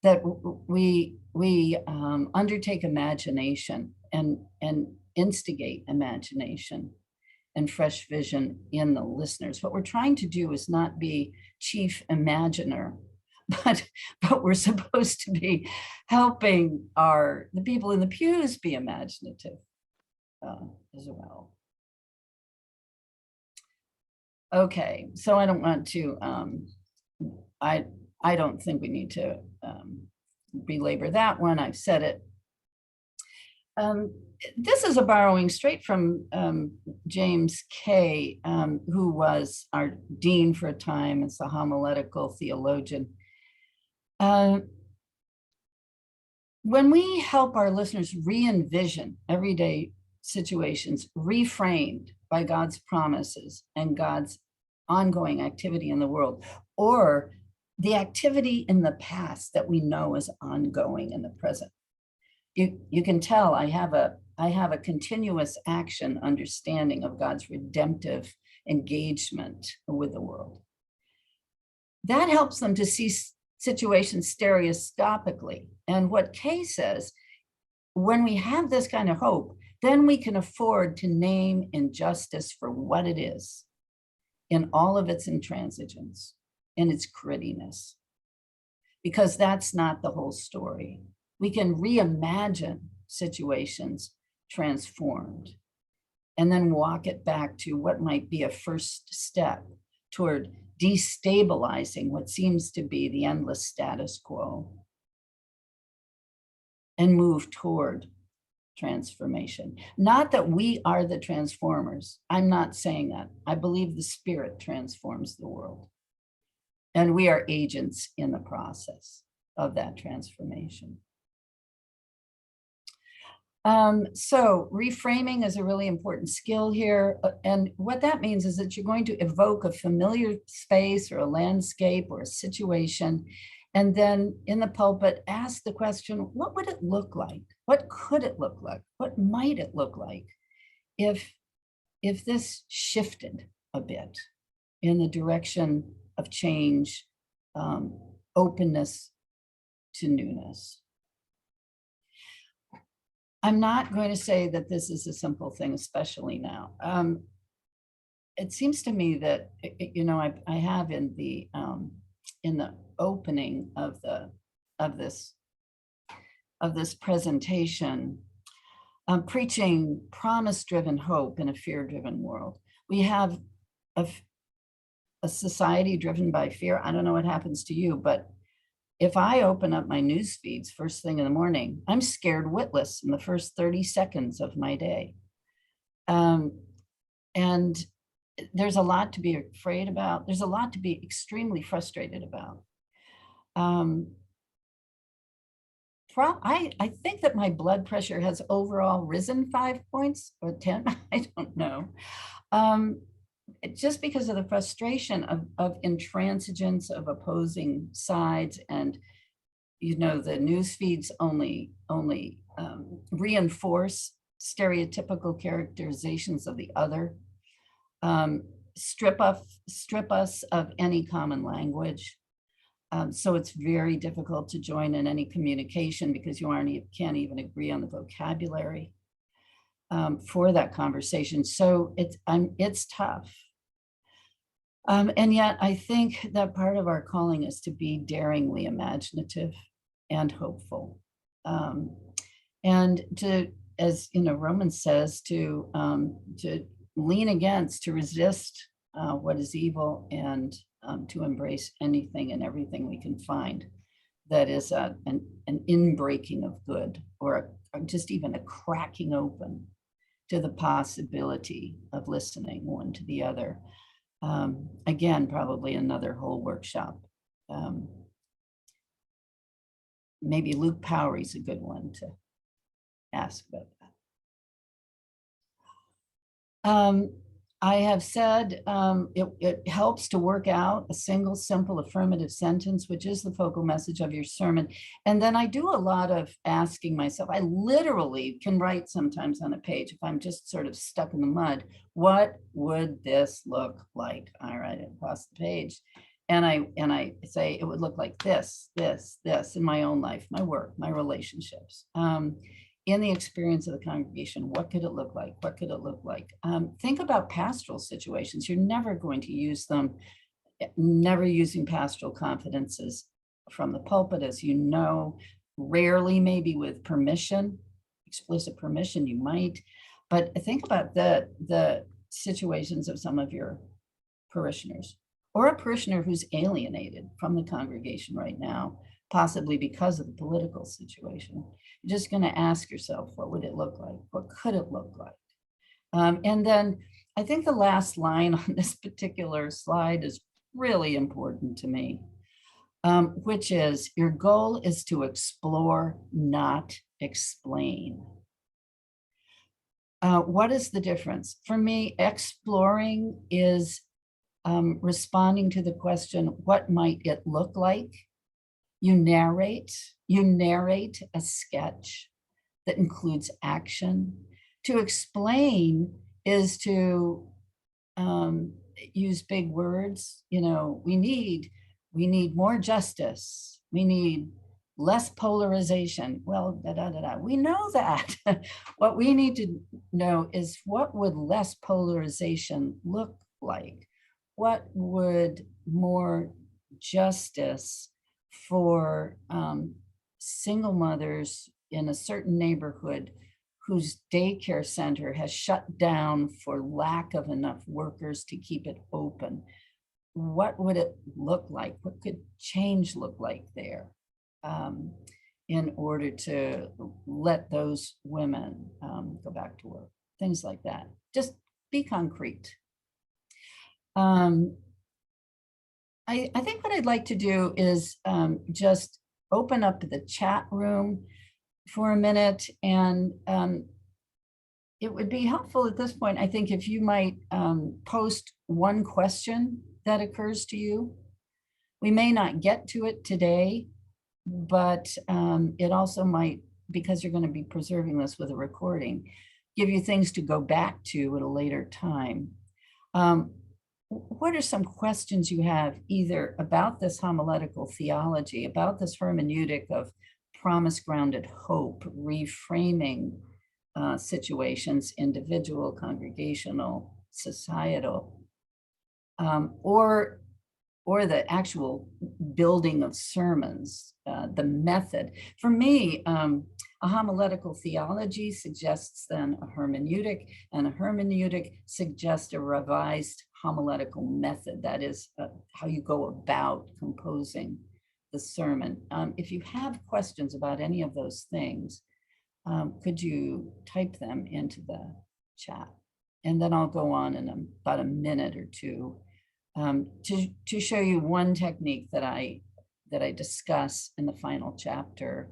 that we undertake imagination and instigate imagination and fresh vision in the listeners. What we're trying to do is not be chief imaginer, but we're supposed to be helping the people in the pews be imaginative as well. Okay, so I don't want to, I don't think we need to belabor that one. I've said it. This is a borrowing straight from James Kay, who was our dean for a time as a homiletical theologian. When we help our listeners re-envision everyday situations reframed by God's promises and God's ongoing activity in the world, or the activity in the past that we know is ongoing in the present, you can tell I have a continuous action understanding of God's redemptive engagement with the world. That helps them to see situations stereoscopically. And what Kay says, when we have this kind of hope, then we can afford to name injustice for what it is, in all of its intransigence, in its grittiness, because that's not the whole story. We can reimagine situations transformed and then walk it back to what might be a first step toward destabilizing what seems to be the endless status quo and move toward transformation. Not that we are the transformers. I'm not saying that. I believe the Spirit transforms the world. And we are agents in the process of that transformation. So reframing is a really important skill here. And what that means is that you're going to evoke a familiar space or a landscape or a situation, and then in the pulpit, ask the question, what would it look like? What could it look like? What might it look like if this shifted a bit in the direction of change, openness to newness? I'm not going to say that this is a simple thing, especially now. It seems to me that, you know, I have in the opening of this presentation, preaching promise-driven hope in a fear-driven world. We have a society driven by fear. I don't know what happens to you, but if I open up my news feeds first thing in the morning, I'm scared witless in the first 30 seconds of my day. And there's a lot to be afraid about. There's a lot to be extremely frustrated about. I think that my blood pressure has overall risen 5 points or 10, I don't know. Just because of the frustration of intransigence, of opposing sides, and you know, the news feeds only reinforce stereotypical characterizations of the other, strip us of any common language. So it's very difficult to join in any communication because you can't even agree on the vocabulary for that conversation. So it's tough. And yet I think that part of our calling is to be daringly imaginative and hopeful. And to, as you know, Romans says, to lean against, to resist what is evil, and to embrace anything and everything we can find that is an inbreaking of good, or just even a cracking open to the possibility of listening one to the other. Again, probably another whole workshop. Maybe Luke Powery's a good one to ask about that. I have said it helps to work out a single simple affirmative sentence, which is the focal message of your sermon. And then I do a lot of asking myself. I literally can write sometimes on a page if I'm just sort of stuck in the mud. What would this look like? I write it across the page. And I say it would look like this in my own life, my work, my relationships. In the experience of the congregation, what could it look like? What could it look like? Think about pastoral situations. You're never going to use them, never using pastoral confidences from the pulpit, as you know, rarely maybe with permission, explicit permission you might, but think about the situations of some of your parishioners, or a parishioner who's alienated from the congregation right now, possibly because of the political situation. You're just going to ask yourself, what would it look like? What could it look like? And then I think the last line on this particular slide is really important to me, which is, your goal is to explore, not explain. What is the difference? For me, exploring is responding to the question, what might it look like? You narrate a sketch that includes action. To explain is to use big words. You know, we need more justice. We need less polarization. Well, we know that. What we need to know is, what would less polarization look like? What would more justice for single mothers in a certain neighborhood whose daycare center has shut down for lack of enough workers to keep it open. What would it look like? What could change look like there in order to let those women go back to work? Things like that. Just be concrete. I think what I'd like to do is just open up the chat room for a minute, and it would be helpful at this point, I think, if you might post one question that occurs to you. We may not get to it today, but it also might, because you're going to be preserving this with a recording, give you things to go back to at a later time. What are some questions you have either about this homiletical theology, about this hermeneutic of promise-grounded hope, reframing situations, individual, congregational, societal, or the actual building of sermons, the method? For me, a homiletical theology suggests then a hermeneutic, and a hermeneutic suggests a revised homiletical method. That is how you go about composing the sermon. If you have questions about any of those things, could you type them into the chat? And then I'll go on in about a minute or two to show you one technique that I discuss in the final chapter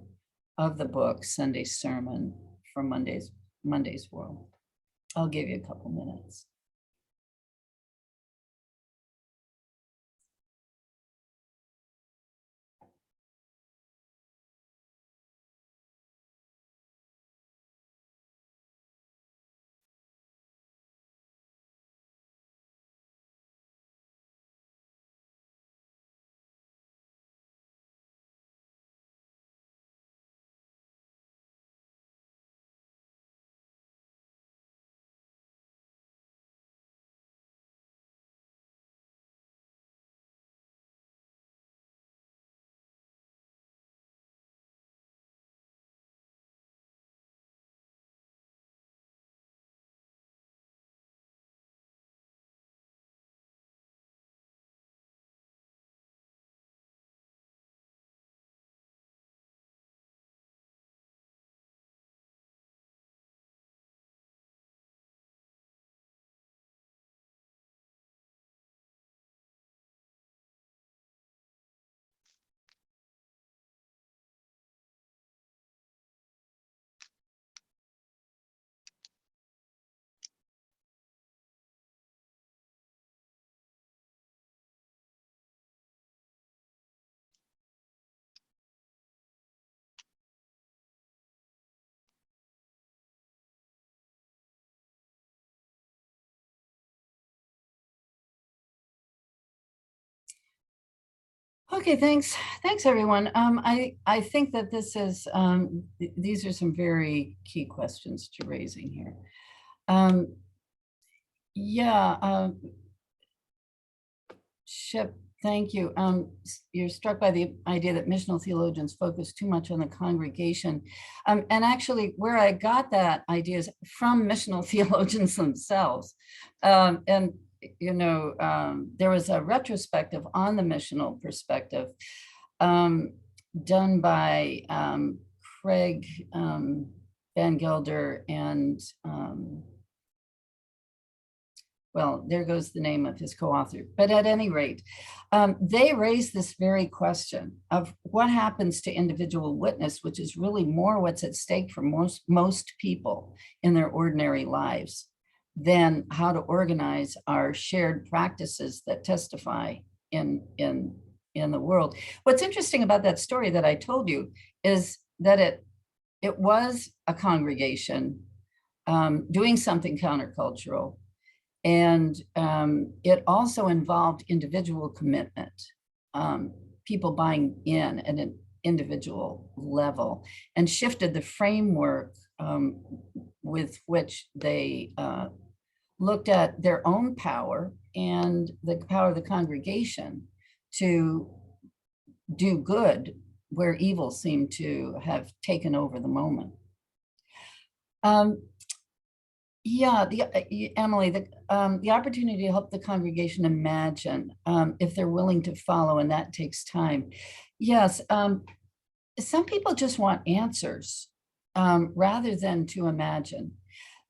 of the book, Sunday Sermon from Monday's World. I'll give you a couple minutes. Okay, thanks everyone. I think that this is these are some very key questions to raising here. Ship, thank you. You're struck by the idea that missional theologians focus too much on the congregation. And actually, where I got that idea is from missional theologians themselves. And you know, there was a retrospective on the missional perspective done by Craig Van Gelder and well, there goes the name of his co-author. But at any rate, they raised this very question of what happens to individual witness, which is really more what's at stake for most people in their ordinary lives than how to organize our shared practices that testify in the world. What's interesting about that story that I told you is that it was a congregation doing something countercultural, and it also involved individual commitment, people buying in at an individual level, and shifted the framework with which they looked at their own power and the power of the congregation to do good where evil seemed to have taken over the moment. Yeah, Emily, the opportunity to help the congregation imagine if they're willing to follow, and that takes time. Yes, some people just want answers rather than to imagine.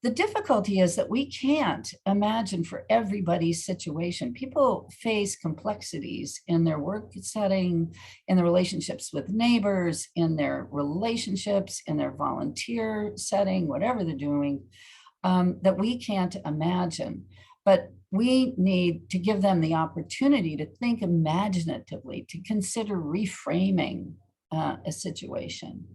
The difficulty is that we can't imagine for everybody's situation. People face complexities in their work setting, in the relationships with neighbors, in their relationships, in their volunteer setting, whatever they're doing, that we can't imagine. But we need to give them the opportunity to think imaginatively, to consider reframing a situation.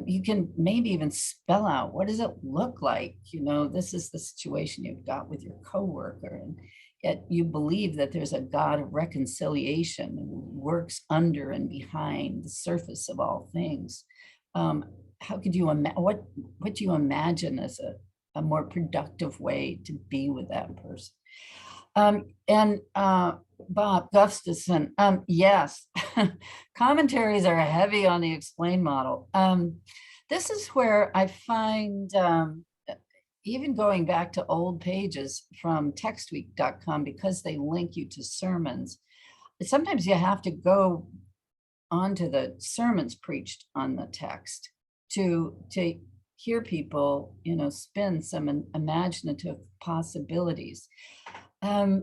You can maybe even spell out, what does it look like? You know, this is the situation you've got with your coworker, and yet you believe that there's a God of reconciliation who works under and behind the surface of all things. How could you what do you imagine as a more productive way to be with that person? Bob Gustafson, yes, commentaries are heavy on the explain model. This is where I find, even going back to old pages from textweek.com, because they link you to sermons, sometimes you have to go onto the sermons preached on the text to hear people, you know, spin some imaginative possibilities. I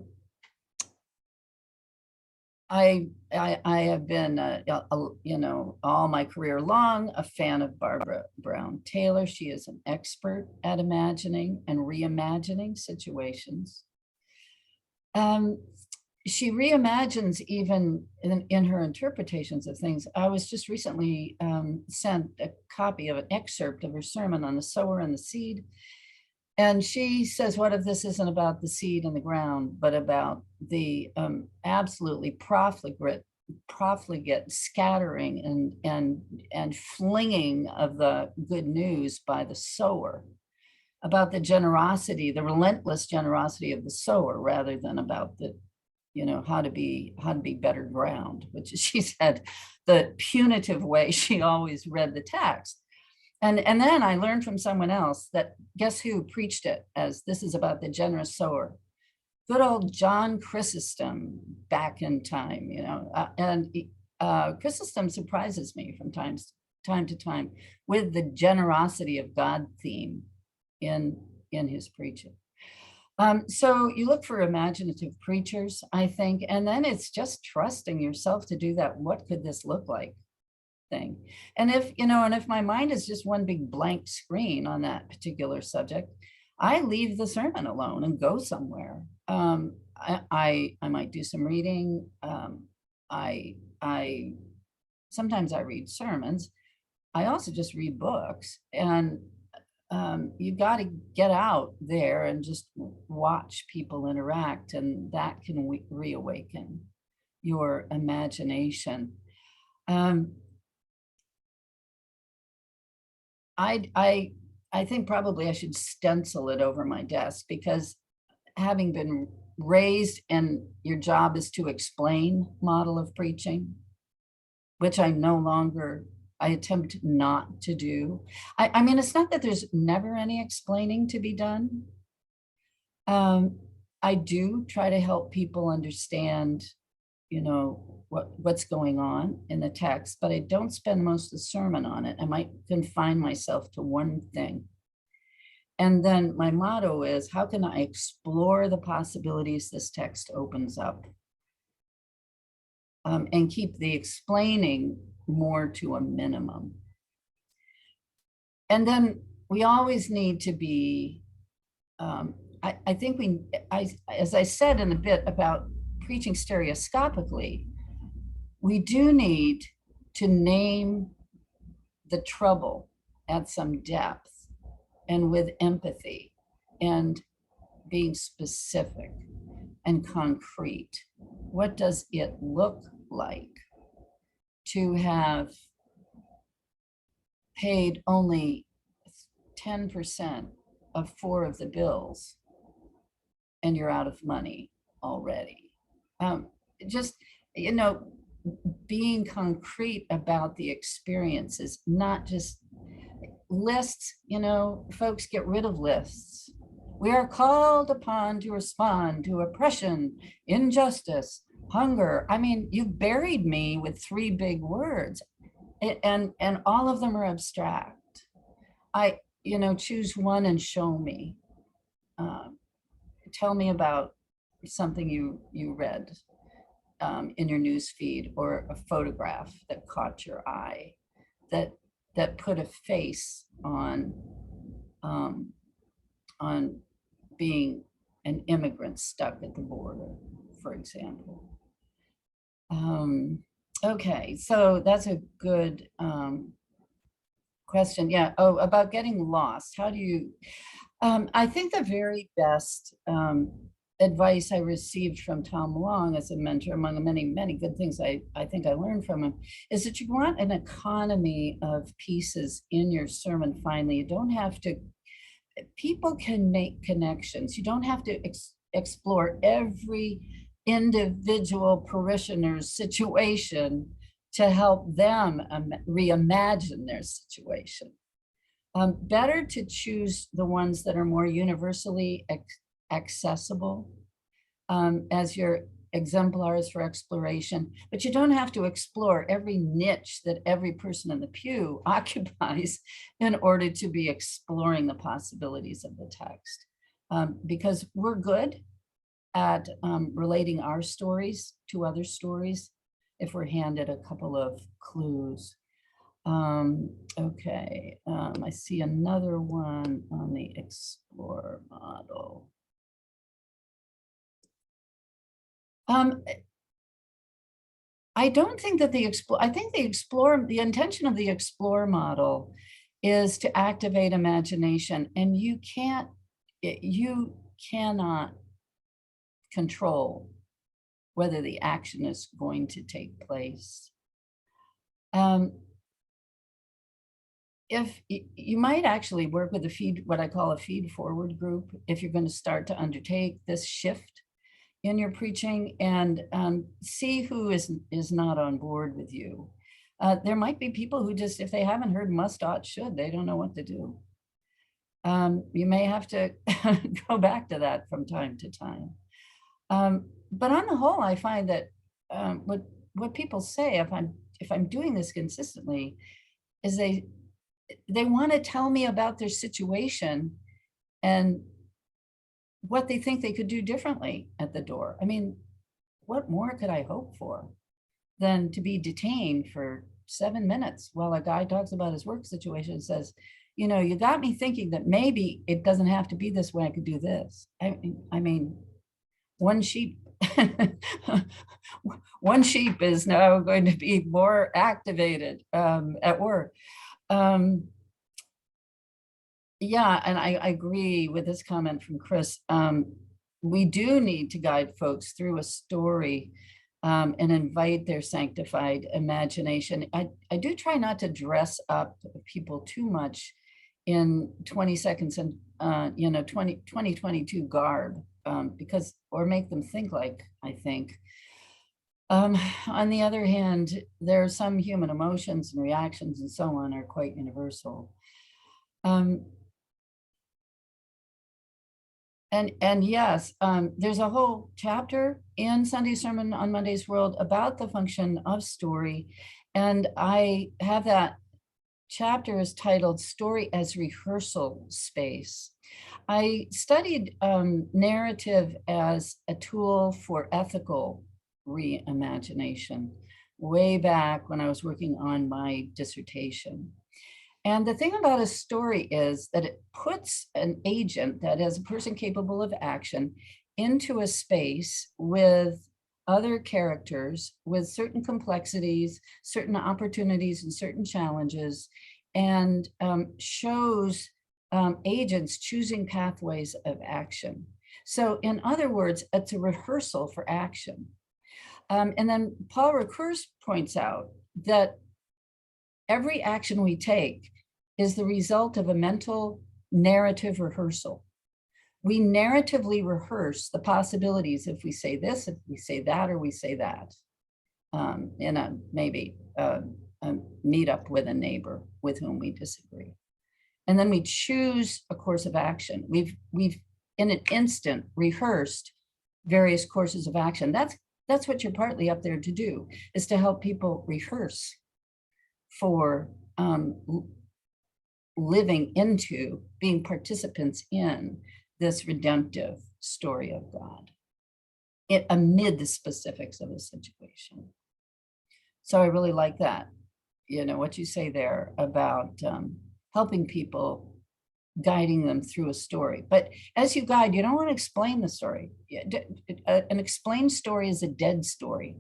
have been, you know, all my career long, a fan of Barbara Brown Taylor. She is an expert at imagining and reimagining situations. She reimagines even in her interpretations of things. I was just recently sent a copy of an excerpt of her sermon on the sower and the seed. And she says, what if this isn't about the seed in the ground, but about the absolutely profligate scattering and flinging of the good news by the sower, about the generosity, the relentless generosity of the sower, rather than about the, you know, how to be better ground, which is, she said, the punitive way she always read the text. And then I learned from someone else that, guess who preached it as this is about the generous sower? Good old John Chrysostom back in time, you know, and Chrysostom surprises me from time to time with the generosity of God theme in his preaching. So you look for imaginative preachers, I think, and then it's just trusting yourself to do that. What could this look like? Thing. And if, you know, and if my mind is just one big blank screen on that particular subject, I leave the sermon alone and go somewhere. I might do some reading. I sometimes I read sermons. I also just read books, and you got to get out there and just watch people interact, and that can reawaken your imagination. I think probably I should stencil it over my desk, because having been raised and your job is to explain model of preaching, which I attempt not to do. I mean, it's not that there's never any explaining to be done. I do try to help people understand, you know, what's going on in the text, but I don't spend most of the sermon on it. I might confine myself to one thing. And then my motto is, how can I explore the possibilities this text opens up? And keep the explaining more to a minimum. And then we always need to be, I think as I said in a bit about preaching stereoscopically, we do need to name the trouble at some depth and with empathy and being specific and concrete. What does it look like to have paid only 10% of 4 of the bills and you're out of money already? Just, you know, being concrete about the experiences, not just lists. You know, folks, get rid of lists. We are called upon to respond to oppression, injustice, hunger. I mean, you buried me with 3 big words, and all of them are abstract. Choose one and show me. Tell me about something you read in your news feed, or a photograph that caught your eye, that put a face on being an immigrant stuck at the border, for example. Okay, so that's a good question. Yeah. Oh, about getting lost. How do you, I think the very best advice I received from Tom Long as a mentor, among the many, many good things I think I learned from him, is that you want an economy of pieces in your sermon. Finally, you don't have to, people can make connections. You don't have to explore every individual parishioner's situation to help them reimagine their situation. Better to choose the ones that are more universally accessible as your exemplars for exploration, but you don't have to explore every niche that every person in the pew occupies in order to be exploring the possibilities of the text. Because we're good at relating our stories to other stories if we're handed a couple of clues. Okay, I see another one on the explore model. I don't think that I think the intention of the explore model is to activate imagination, and you cannot control whether the action is going to take place. If you might actually work with what I call a feed forward group, if you're going to start to undertake this shift in your preaching, and see who is not on board with you. There might be people who just, if they haven't heard must, ought, should, they don't know what to do. You may have to go back to that from time to time. But on the whole, I find that what people say, if I'm doing this consistently, is they want to tell me about their situation and what they think they could do differently at the door. I mean, what more could I hope for than to be detained for 7 minutes while a guy talks about his work situation and says, you know, you got me thinking that maybe it doesn't have to be this way, I could do this. I mean, one sheep is now going to be more activated at work. Yeah, and I agree with this comment from Chris. We do need to guide folks through a story and invite their sanctified imagination. I do try not to dress up people too much in 20 seconds and 2022 garb, or make them think like I think. On the other hand, there are some human emotions and reactions and so on are quite universal. And yes, there's a whole chapter in Sunday Sermon on Monday's World about the function of story. And I have that chapter is titled Story as Rehearsal Space. I studied narrative as a tool for ethical reimagination way back when I was working on my dissertation. And the thing about a story is that it puts an agent, that is a person capable of action, into a space with other characters, with certain complexities, certain opportunities, and certain challenges, and shows agents choosing pathways of action. So in other words, it's a rehearsal for action. And then Paul Ricoeur points out that every action we take is the result of a mental narrative rehearsal. We narratively rehearse the possibilities if we say this, if we say that, or we say that. in a maybe a meetup with a neighbor with whom we disagree. And then we choose a course of action. We've in an instant rehearsed various courses of action. That's what you're partly up there to do, is to help people rehearse for living into, being participants in this redemptive story of God amid the specifics of a situation. So I really like that, what you say there about helping people, guiding them through a story. But as you guide, you don't want to explain the story. An explained story is a dead story.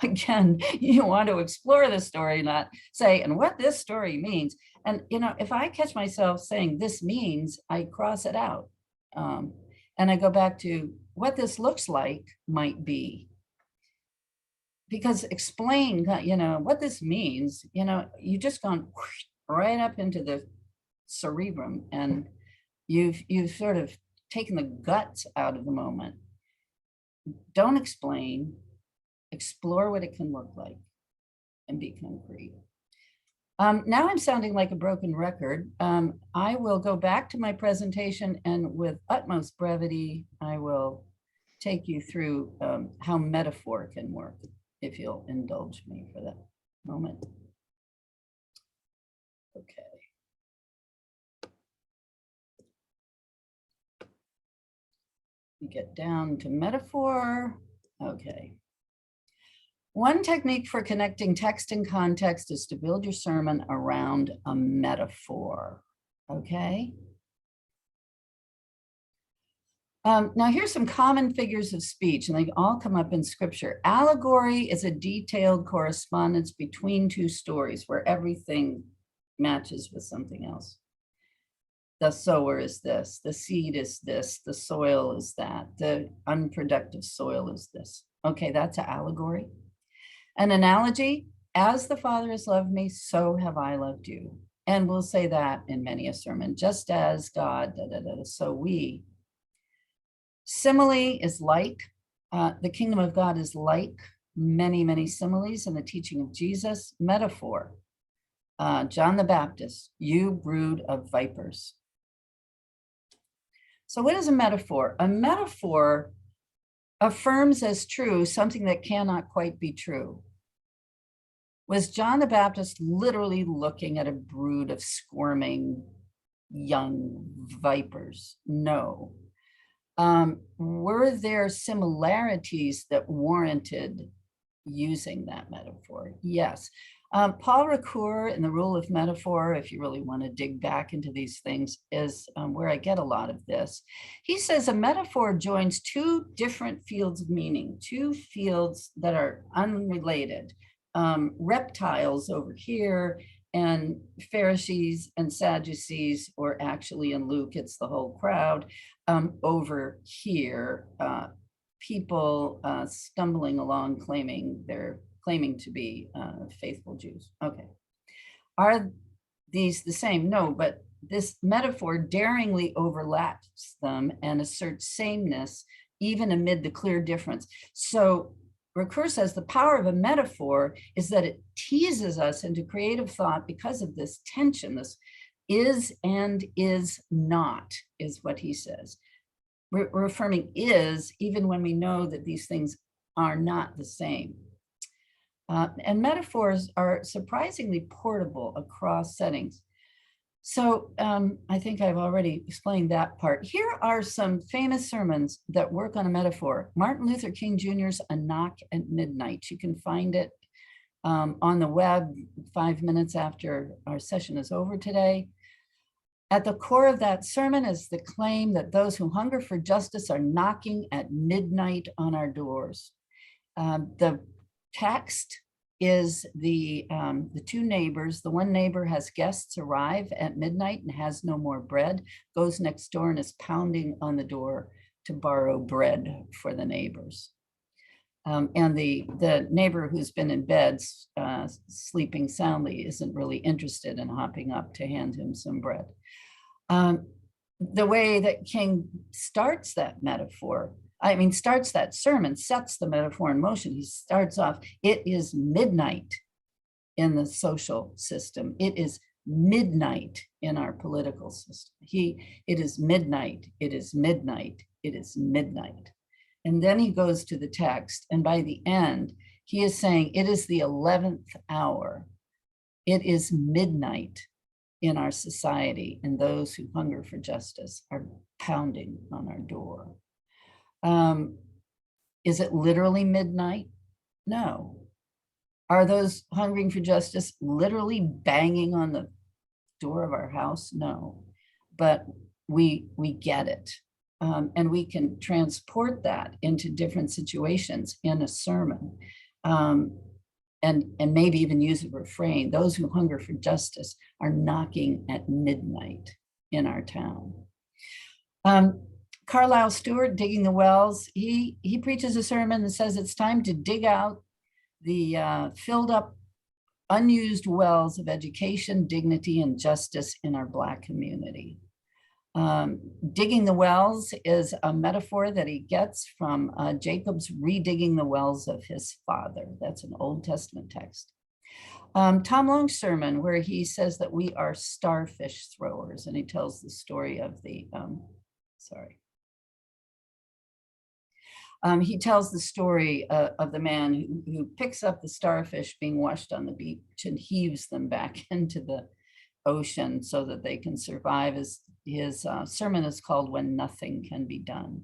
Again, you want to explore the story, not say, and what this story means. And, if I catch myself saying this means, I cross it out. And I go back to what this looks like might be. Because explain, what this means, you just gone right up into the cerebrum, and you've sort of taken the guts out of the moment. Don't explain, explore what it can look like and be concrete. Now I'm sounding like a broken record. I will go back to my presentation, and with utmost brevity, I will take you through how metaphor can work, if you'll indulge me for that moment. Okay. We get down to metaphor. Okay. One technique for connecting text and context is to build your sermon around a metaphor. Okay. Now here's some common figures of speech, and they all come up in scripture. Allegory is a detailed correspondence between two stories where everything matches with something else. The sower is this, the seed is this, the soil is that, the unproductive soil is this. Okay, that's an allegory. An analogy, as the Father has loved me, so have I loved you. And we'll say that in many a sermon, just as God, so we. Simile is like, the kingdom of God is like many, many similes in the teaching of Jesus. Metaphor, John the Baptist, you brood of vipers. So what is a metaphor? A metaphor affirms as true something that cannot quite be true. Was John the Baptist literally looking at a brood of squirming young vipers? No. Were there similarities that warranted using that metaphor? Yes. Paul Ricoeur in The Rule of Metaphor, if you really want to dig back into these things, is where I get a lot of this. He says a metaphor joins two different fields of meaning, two fields that are unrelated. Reptiles over here and Pharisees and Sadducees, or actually in Luke, it's the whole crowd over here. People stumbling along claiming to be faithful Jews. Okay. Are these the same? No, but this metaphor daringly overlaps them and asserts sameness even amid the clear difference. So Ricoeur says the power of a metaphor is that it teases us into creative thought because of this tension, this is and is not, is what he says. We're affirming is even when we know that these things are not the same. And metaphors are surprisingly portable across settings. So I think I've already explained that part. Here are some famous sermons that work on a metaphor. Martin Luther King Jr.'s A Knock at Midnight. You can find it on the web 5 minutes after our session is over today. At the core of that sermon is the claim that those who hunger for justice are knocking at midnight on our doors. The text is the two neighbors. The one neighbor has guests arrive at midnight and has no more bread, goes next door and is pounding on the door to borrow bread for the neighbors. And the neighbor who's been in bed sleeping soundly isn't really interested in hopping up to hand him some bread. The way that King starts that metaphor starts that sermon, sets the metaphor in motion. He starts off, it is midnight in the social system. It is midnight in our political system. It is midnight, it is midnight, it is midnight. And then he goes to the text, and by the end, he is saying, it is the 11th hour. It is midnight in our society, and those who hunger for justice are pounding on our door. Is it literally midnight? No. Are those hungering for justice literally banging on the door of our house? No. But we get it. And we can transport that into different situations in a sermon. And maybe even use a refrain. Those who hunger for justice are knocking at midnight in our town. Carlisle Stewart, Digging the Wells, he preaches a sermon that says it's time to dig out the filled up, unused wells of education, dignity, and justice in our Black community. Digging the wells is a metaphor that he gets from Jacob's redigging the wells of his father. That's an Old Testament text. Tom Long's sermon, where he says that we are starfish throwers, and he tells the story of the, he tells the story of the man who picks up the starfish being washed on the beach and heaves them back into the ocean so that they can survive. His sermon is called When Nothing Can Be Done,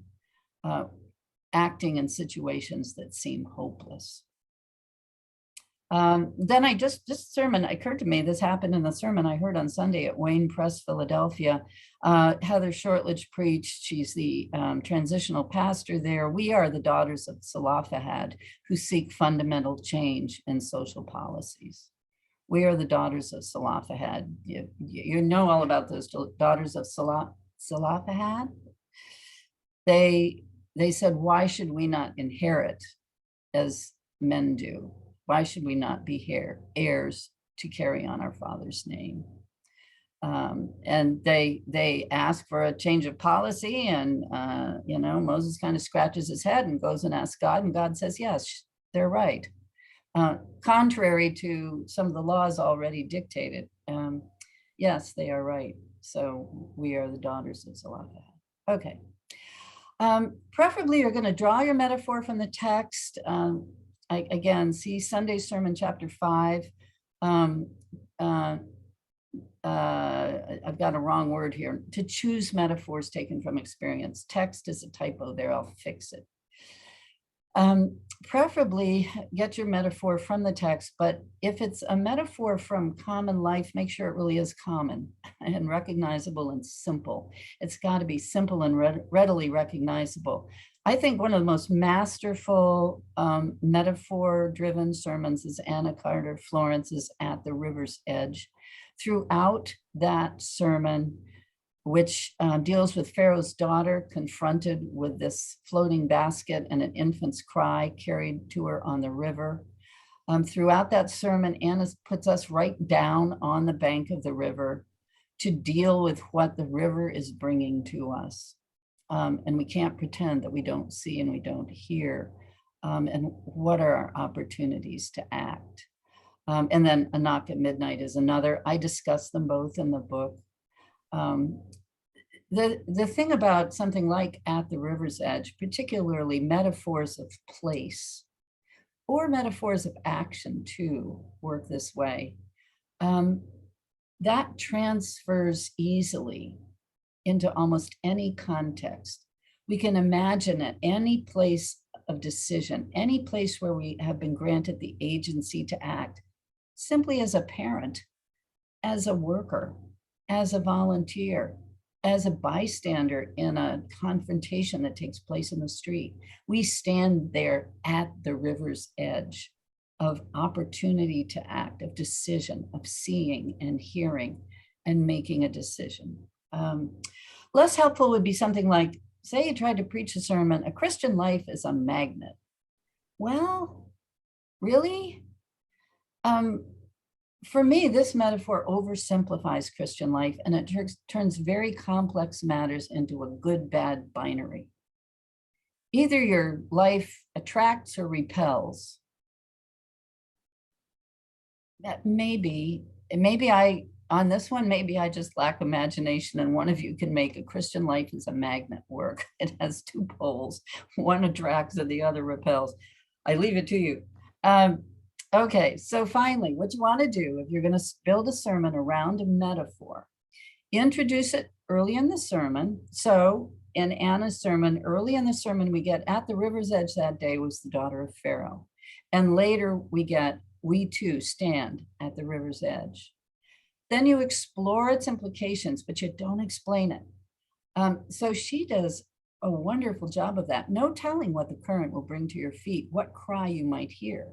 acting in situations that seem hopeless. Then this sermon occurred to me, this happened in the sermon I heard on Sunday at Wayne Press, Philadelphia. Heather Shortledge preached. She's the transitional pastor there. We are the daughters of Zelophehad who seek fundamental change in social policies. We are the daughters of Zelophehad. You know all about those daughters of Zelophehad. They said, why should we not inherit as men do? Why should we not be heirs to carry on our father's name? And they ask for a change of policy, and Moses kind of scratches his head and goes and asks God, and God says, yes, they're right. Contrary to some of the laws already dictated. Yes, they are right. So we are the daughters of Zelophehad. Okay. Preferably, you're going to draw your metaphor from the text. Again, see Sunday Sermon, chapter 5. I've got a wrong word here. To choose metaphors taken from experience. Text is a typo there. I'll fix it. Preferably get your metaphor from the text, but if it's a metaphor from common life, make sure it really is common and recognizable and simple. It's got to be simple and readily recognizable. I think one of the most masterful metaphor-driven sermons is Anna Carter Florence's At the River's Edge. Throughout that sermon, which deals with Pharaoh's daughter confronted with this floating basket and an infant's cry carried to her on the river. Throughout that sermon, Anna puts us right down on the bank of the river to deal with what the river is bringing to us. And we can't pretend that we don't see and we don't hear. And what are our opportunities to act? And then A Knock at Midnight is another. I discuss them both in the book. The thing about something like At the River's Edge, particularly metaphors of place or metaphors of action too, work this way. That transfers easily into almost any context. We can imagine at any place of decision, any place where we have been granted the agency to act, simply as a parent, as a worker, as a volunteer, as a bystander in a confrontation that takes place in the street. We stand there at the river's edge of opportunity to act, of decision, of seeing and hearing and making a decision. Less helpful would be something like, say you tried to preach a sermon, a Christian life is a magnet. Well, really? For me, this metaphor oversimplifies Christian life, and it turns very complex matters into a good-bad binary. either your life attracts or repels. That maybe on this one, maybe I just lack imagination, and one of you can make a Christian life as a magnet work. It has two poles, one attracts and the other repels. I leave it to you. Okay, so finally, what you want to do if you're going to build a sermon around a metaphor, introduce it early in the sermon. So in Anna's sermon, early in the sermon, we get at the river's edge that day was the daughter of Pharaoh. And later we get, we too stand at the river's edge. Then you explore its implications, but you don't explain it. So she does a wonderful job of that. No telling what the current will bring to your feet, what cry you might hear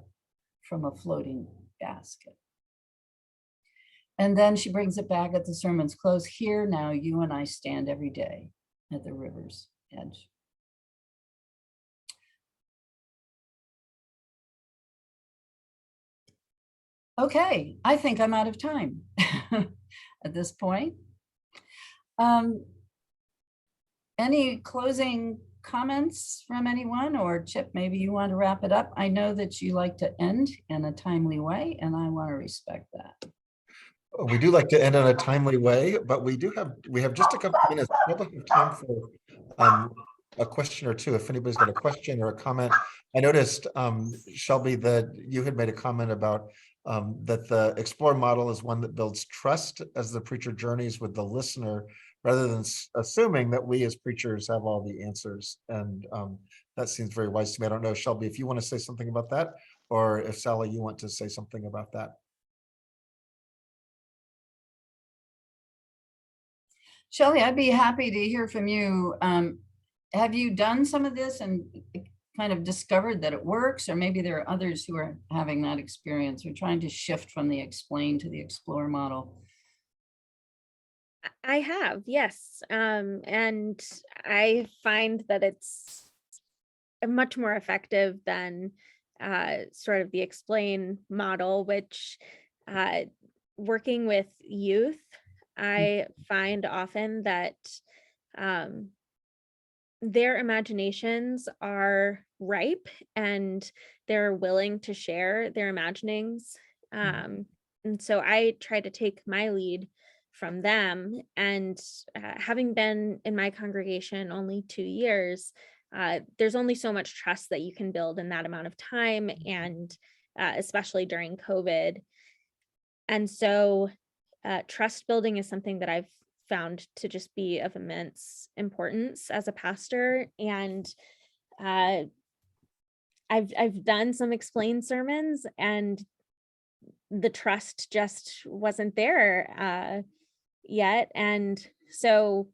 from a floating basket. And then she brings it back at the sermon's close. Here now you and I stand every day at the river's edge. Okay, I think I'm out of time at this point. Any closing comments from anyone, or Chip, maybe you want to wrap it up? I know that you like to end in a timely way, and I want to respect that. We do like to end in a timely way, but we have just a couple of minutes. We'll have time for a question or two if anybody's got a question or a comment. I noticed, Shelby, that you had made a comment about that the Explore model is one that builds trust as the preacher journeys with the listener, rather than assuming that we as preachers have all the answers. And that seems very wise to me. I don't know, Shelby, if you want to say something about that, or if Sally, you want to say something about that. Shelley, I'd be happy to hear from you. Have you done some of this and kind of discovered that it works, or maybe there are others who are having that experience or trying to shift from the explain to the explore model? I have, yes. And I find that it's much more effective than sort of the explain model, which working with youth, I find often that their imaginations are ripe and they're willing to share their imaginings. And so I try to take my lead from them. And having been in my congregation only 2 years, there's only so much trust that you can build in that amount of time, and especially during COVID. And so trust building is something that I've found to just be of immense importance as a pastor. And I've done some explain sermons, and the trust just wasn't there yet. And so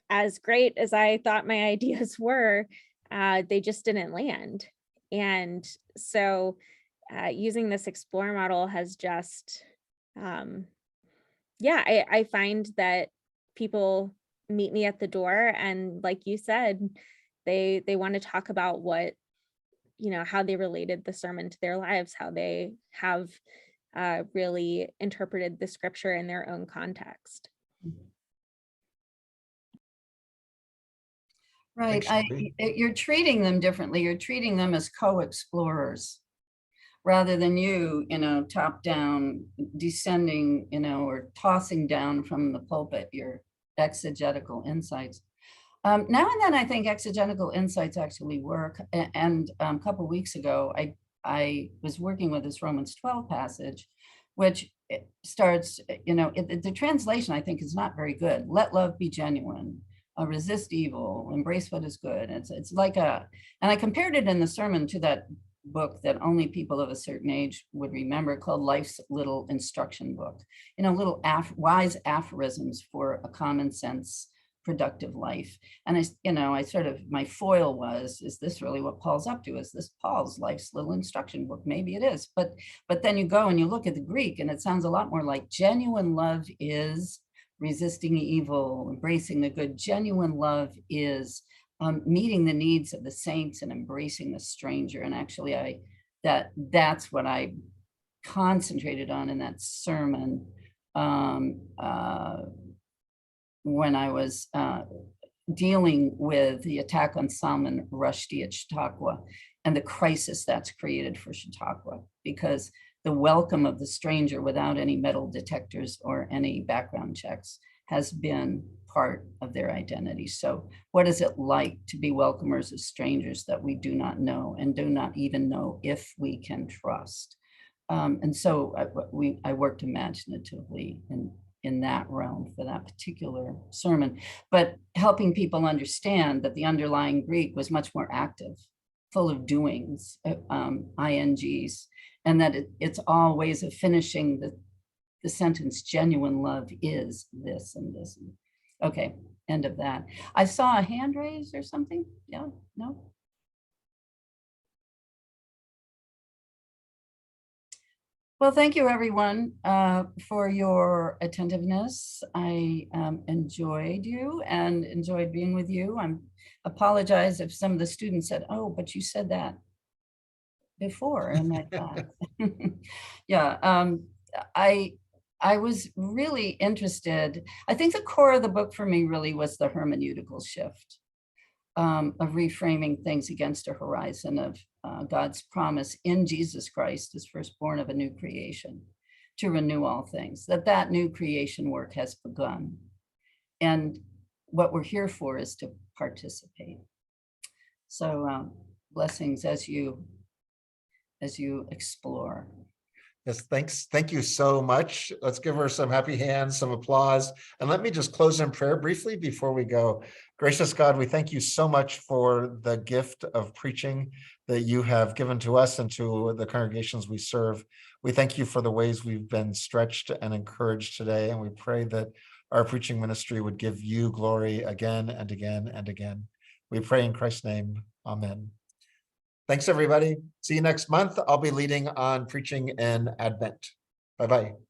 as great as I thought my ideas were, they just didn't land. And so using this explore model has just, I find that people meet me at the door, and like you said, they want to talk about what, how they related the sermon to their lives, how they have really interpreted the scripture in their own context. Right. You're treating them differently. You're treating them as co-explorers rather than you, top down, descending, or tossing down from the pulpit your exegetical insights. Now and then I think exegetical insights actually work. And a couple of weeks ago, I was working with this Romans 12 passage, which starts, the translation I think is not very good. Let love be genuine. Resist evil, embrace what is good. It's like and I compared it in the sermon to that book that only people of a certain age would remember, called Life's Little Instruction Book. Little wise aphorisms for a common sense, productive life. And I sort of, my foil was, is this really what Paul's up to? Is this Paul's Life's Little Instruction Book? Maybe it is, but then you go and you look at the Greek, and it sounds a lot more like genuine love is resisting evil, embracing the good. Genuine love is meeting the needs of the saints and embracing the stranger. And actually, that's what I concentrated on in that sermon when I was dealing with the attack on Salman Rushdie at Chautauqua and the crisis that's created for Chautauqua, because the welcome of the stranger without any metal detectors or any background checks has been part of their identity. So what is it like to be welcomers of strangers that we do not know and do not even know if we can trust? And so I worked imaginatively in that realm for that particular sermon, but helping people understand that the underlying Greek was much more active, full of doings, INGs, and that it's all ways of finishing the sentence, genuine love is this and this. Okay, end of that. I saw a hand raise or something. Yeah, no? Well, thank you, everyone, for your attentiveness. I enjoyed you and enjoyed being with you. I apologize if some of the students said, oh, but you said that before. And I thought, yeah, I was really interested. I think the core of the book for me really was the hermeneutical shift of reframing things against a horizon of God's promise in Jesus Christ as firstborn of a new creation to renew all things, that new creation work has begun. And what we're here for is to participate. So blessings as you explore. Yes, thanks. Thank you so much. Let's give her some happy hands, some applause. And let me just close in prayer briefly before we go. Gracious God, we thank you so much for the gift of preaching that you have given to us and to the congregations we serve. We thank you for the ways we've been stretched and encouraged today. And we pray that our preaching ministry would give you glory again and again and again. We pray in Christ's name. Amen. Thanks, everybody. See you next month. I'll be leading on preaching in Advent. Bye-bye.